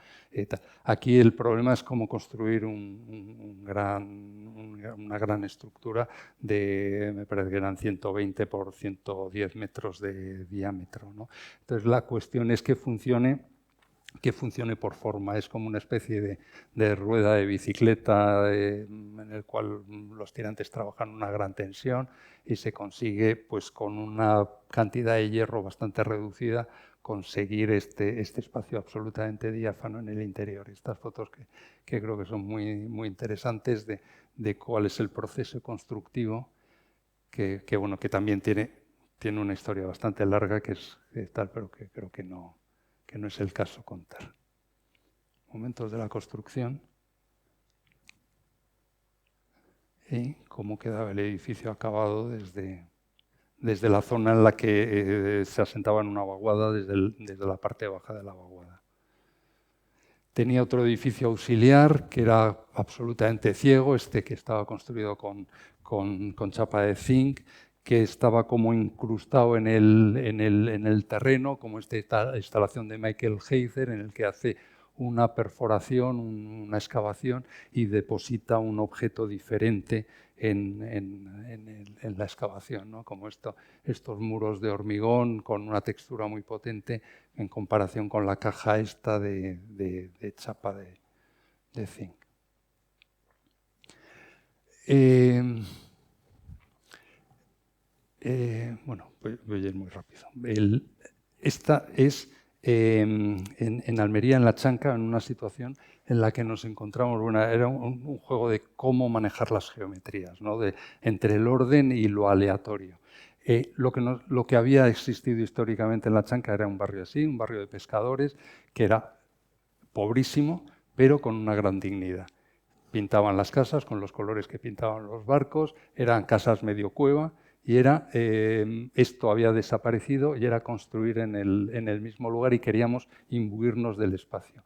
Aquí el problema es cómo construir una gran estructura de, me parece que eran 120 por 110 metros de diámetro, ¿no? Entonces la cuestión es que funcione por forma. Es como una especie de rueda de bicicleta en el cual los tirantes trabajan una gran tensión, y se consigue pues con una cantidad de hierro bastante reducida conseguir este espacio absolutamente diáfano en el interior. Estas fotos que creo que son muy interesantes de cuál es el proceso constructivo, que también tiene una historia bastante larga, que es tal, pero que creo que no es el caso contar. Momentos de la construcción y cómo quedaba el edificio acabado desde la zona en la que se asentaba en una vaguada, desde la parte baja de la vaguada. Tenía otro edificio auxiliar que era absolutamente ciego, que estaba construido con chapa de zinc, que estaba como incrustado en el terreno, como esta instalación de Michael Heiser, en el que hace una perforación, una excavación, y deposita un objeto diferente en la excavación, ¿no? Como estos muros de hormigón con una textura muy potente en comparación con la caja esta de chapa de zinc. Bueno, voy a ir muy rápido. Esta es en Almería, en La Chanca, en una situación en la que nos encontramos. Bueno, era un juego de cómo manejar las geometrías, ¿no? Entre el orden y lo aleatorio. Lo que había existido históricamente en La Chanca era un barrio así, un barrio de pescadores, que era pobrísimo, pero con una gran dignidad. Pintaban las casas con los colores que pintaban los barcos, eran casas medio cueva, y esto había desaparecido y era construir en el mismo lugar, y queríamos imbuirnos del espacio.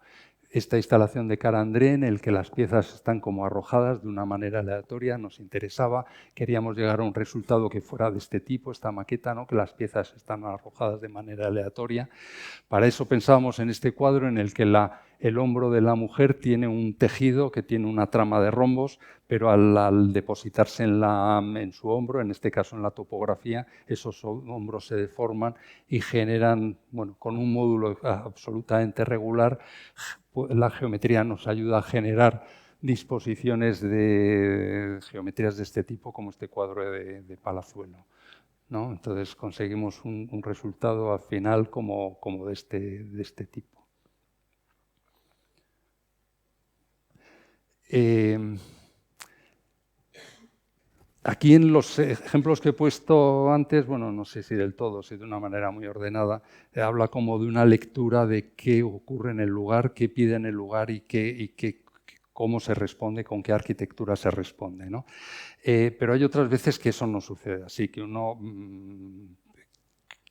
Esta instalación de Carandré, en el que las piezas están como arrojadas de una manera aleatoria, nos interesaba. Queríamos llegar a un resultado que fuera de este tipo, esta maqueta, ¿no? Que las piezas están arrojadas de manera aleatoria. Para eso pensábamos en este cuadro en el que el hombro de la mujer tiene un tejido que tiene una trama de rombos, pero al depositarse en su hombro, en este caso en la topografía, esos hombros se deforman y generan, bueno, con un módulo absolutamente regular, la geometría nos ayuda a generar disposiciones de geometrías de este tipo, como este cuadro de Palazuelo, ¿no? Entonces conseguimos un resultado al final como de este tipo. Aquí en los ejemplos que he puesto antes, bueno, no sé si del todo, si de una manera muy ordenada, habla como de una lectura de qué ocurre en el lugar, qué pide en el lugar y cómo se responde, con qué arquitectura se responde, ¿no? Pero hay otras veces que eso no sucede así, que uno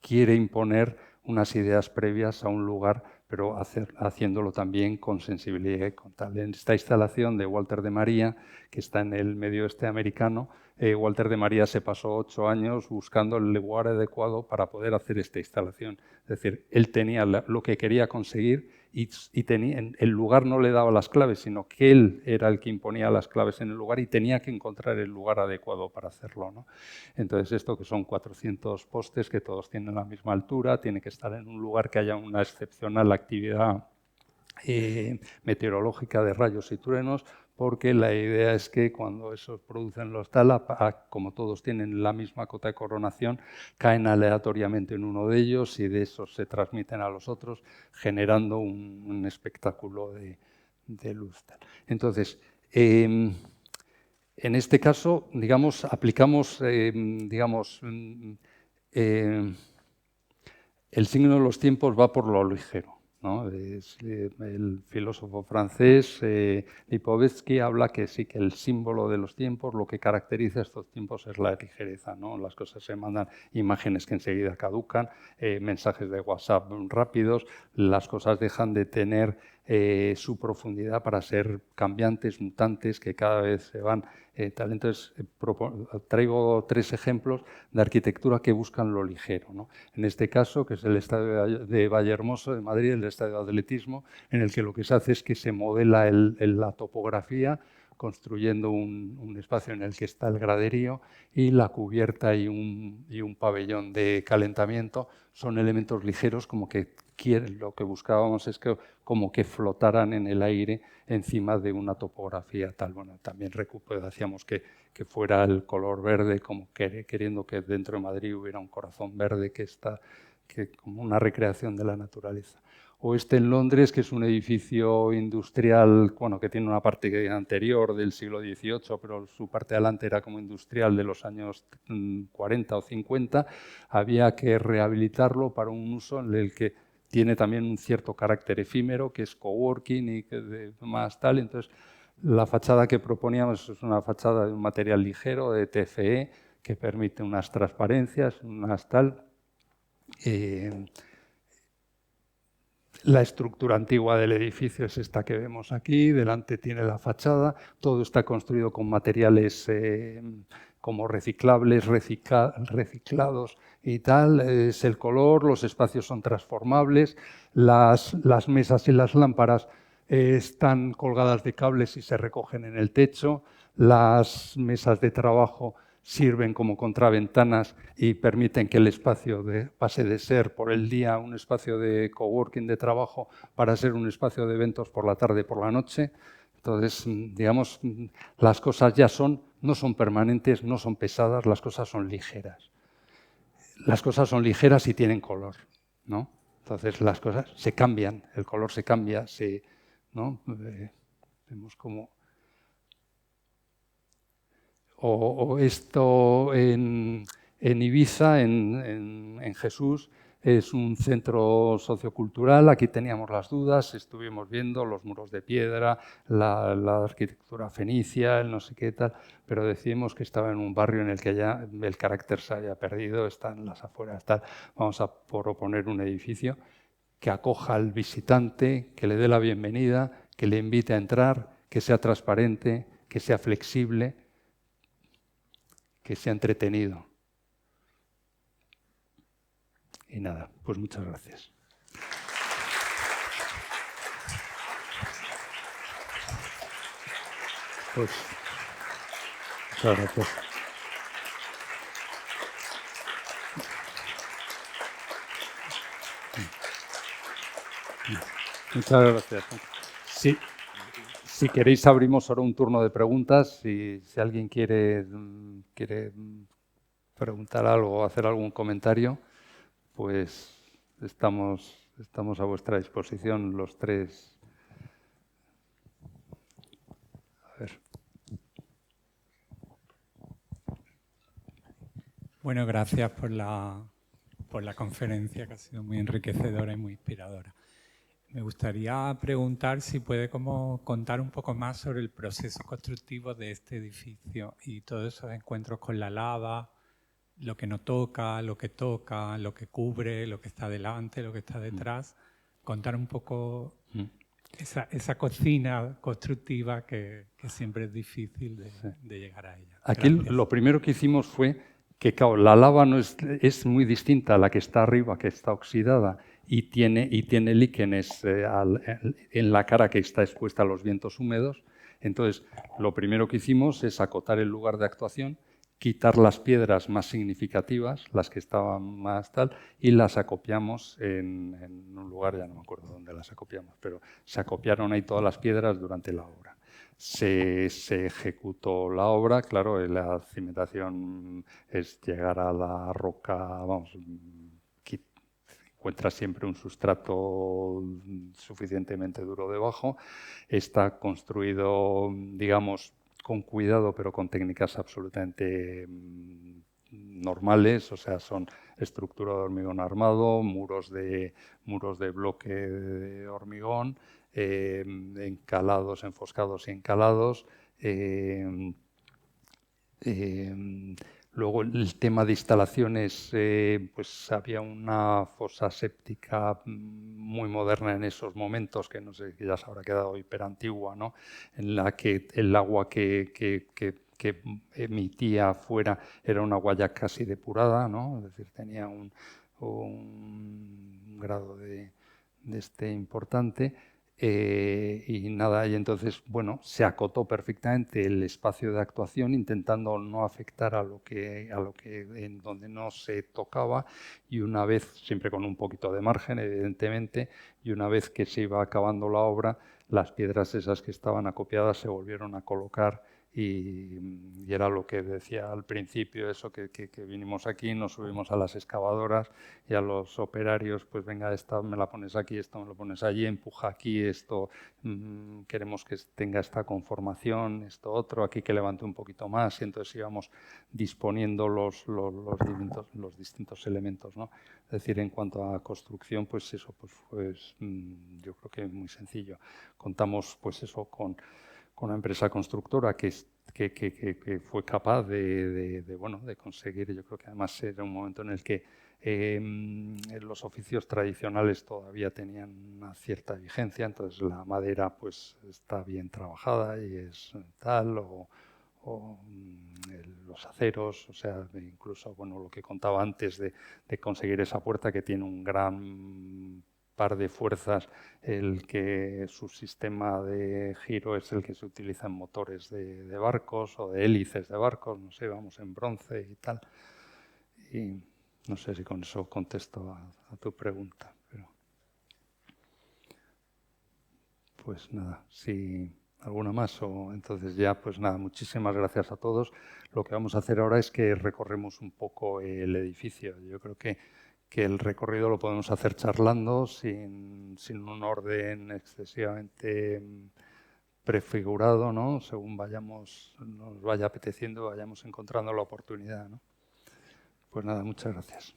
quiere imponer unas ideas previas a un lugar, pero haciéndolo también con sensibilidad y con tal. En esta instalación de Walter de María, que está en el medio oeste americano, Walter de María se pasó 8 años buscando el lugar adecuado para poder hacer esta instalación. Es decir, él tenía lo que quería conseguir y el lugar no le daba las claves, sino que él era el que imponía las claves en el lugar y tenía que encontrar el lugar adecuado para hacerlo, ¿no? Entonces, esto que son 400 postes que todos tienen la misma altura, tiene que estar en un lugar que haya una excepcional actividad meteorológica de rayos y truenos, porque la idea es que cuando esos producen los TALA, como todos tienen la misma cota de coronación, caen aleatoriamente en uno de ellos y de esos se transmiten a los otros, generando un espectáculo de luz. Entonces, en este caso, digamos, aplicamos, el signo de los tiempos va por lo ligero, ¿no? El filósofo francés Lipovetsky habla que sí, que el símbolo de los tiempos, lo que caracteriza estos tiempos es la ligereza, ¿no? Las cosas se mandan, imágenes que enseguida caducan, mensajes de WhatsApp rápidos, las cosas dejan de tener su profundidad para ser cambiantes, mutantes, que cada vez se van. Entonces, traigo 3 ejemplos de arquitectura que buscan lo ligero, ¿no? En este caso, que es el estadio de Vallehermoso de Madrid, el estadio de atletismo, en el que lo que se hace es que se modela la topografía, construyendo un espacio en el que está el graderío y la cubierta y un pabellón de calentamiento. Son elementos ligeros, como que lo que buscábamos es que como que flotaran en el aire encima de una topografía tal. Bueno, también decíamos que fuera el color verde, como queriendo que dentro de Madrid hubiera un corazón verde como una recreación de la naturaleza. O en Londres, que es un edificio industrial, bueno, que tiene una parte anterior del siglo XVIII, pero su parte de adelante era como industrial de los años 40 o 50. Había que rehabilitarlo para un uso en el que tiene también un cierto carácter efímero, que es coworking y que más tal. Entonces, la fachada que proponíamos es una fachada de un material ligero, de TFE, que permite unas transparencias, unas tal. La estructura antigua del edificio es esta que vemos aquí, delante tiene la fachada, todo está construido con materiales como reciclables, reciclados y tal, es el color, los espacios son transformables, las mesas y las lámparas están colgadas de cables y se recogen en el techo, las mesas de trabajo sirven como contraventanas y permiten que el espacio pase de ser por el día un espacio de coworking, de trabajo, para ser un espacio de eventos por la tarde y por la noche. Entonces, digamos, las cosas no son permanentes, no son pesadas, las cosas son ligeras. Las cosas son ligeras y tienen color, ¿no? Entonces, las cosas se cambian, el color se cambia, ¿no? Vemos como... O esto en Ibiza, en Jesús, es un centro sociocultural. Aquí teníamos las dudas, estuvimos viendo los muros de piedra, la arquitectura fenicia, el no sé qué tal, pero decidimos que estaba en un barrio en el que ya el carácter se había perdido, están las afueras, tal. Vamos a proponer un edificio que acoja al visitante, que le dé la bienvenida, que le invite a entrar, que sea transparente, que sea flexible, que sea entretenido. Y nada, pues muchas gracias. Pues, muchas gracias. Muchas gracias. Sí. Si queréis, abrimos ahora un turno de preguntas. Si alguien quiere preguntar algo o hacer algún comentario, pues estamos a vuestra disposición los tres. A ver. Bueno, gracias por la conferencia, que ha sido muy enriquecedora y muy inspiradora. Me gustaría preguntar si puede contar un poco más sobre el proceso constructivo de este edificio y todos esos encuentros con la lava, lo que no toca, lo que toca, lo que cubre, lo que está delante, lo que está detrás. Contar un poco esa cocina constructiva que siempre es difícil de llegar a ella. Aquí lo primero que hicimos fue que, claro, la lava no es muy distinta a la que está arriba, que está oxidada, y tiene líquenes en la cara que está expuesta a los vientos húmedos. Entonces, lo primero que hicimos es acotar el lugar de actuación, quitar las piedras más significativas, las que estaban más tal, y las acopiamos en un lugar, ya no me acuerdo dónde las acopiamos, pero se acopiaron ahí todas las piedras durante la obra. Se ejecutó la obra, claro, la cimentación es llegar a la roca, vamos, encuentra siempre un sustrato suficientemente duro debajo. Está construido, digamos, con cuidado, pero con técnicas absolutamente normales, o sea, son estructura de hormigón armado, muros de bloque de hormigón, encalados, enfoscados y encalados. Luego el tema de instalaciones, pues había una fosa séptica muy moderna en esos momentos, que no sé, que ya se habrá quedado hiperantigua, ¿no? En la que el agua que emitía afuera era un agua ya casi depurada, ¿no? Es decir, tenía un grado de importante. Y nada, y entonces, bueno, se acotó perfectamente el espacio de actuación, intentando no afectar a lo que en donde no se tocaba, y una vez, siempre con un poquito de margen, evidentemente, y una vez que se iba acabando la obra, las piedras esas que estaban acopiadas se volvieron a colocar. Y era lo que decía al principio, eso que vinimos aquí, nos subimos a las excavadoras y a los operarios, pues venga, esta me la pones aquí, esto me lo pones allí, empuja aquí, esto queremos que tenga esta conformación, esto otro, aquí que levante un poquito más, y entonces íbamos disponiendo los distintos elementos, ¿no? Es decir, en cuanto a construcción, pues eso, pues yo creo que es muy sencillo. Contamos, pues eso, con una empresa constructora que fue capaz de conseguir. Yo creo que además era un momento en el que los oficios tradicionales todavía tenían una cierta vigencia, entonces la madera pues está bien trabajada y es tal, o los aceros, o sea, incluso bueno, lo que contaba antes de conseguir esa puerta que tiene un gran par de fuerzas, el que su sistema de giro es el que se utiliza en motores de barcos o de hélices de barcos, no sé, vamos, en bronce y tal. Y no sé si con eso contesto a tu pregunta, pero pues nada, si alguna más, o entonces ya, pues nada, muchísimas gracias a todos. Lo que vamos a hacer ahora es que recorremos un poco el edificio. Yo creo que el recorrido lo podemos hacer charlando, sin un orden excesivamente prefigurado, ¿no? Según nos vaya apeteciendo, vayamos encontrando la oportunidad, ¿no? Pues nada, muchas gracias.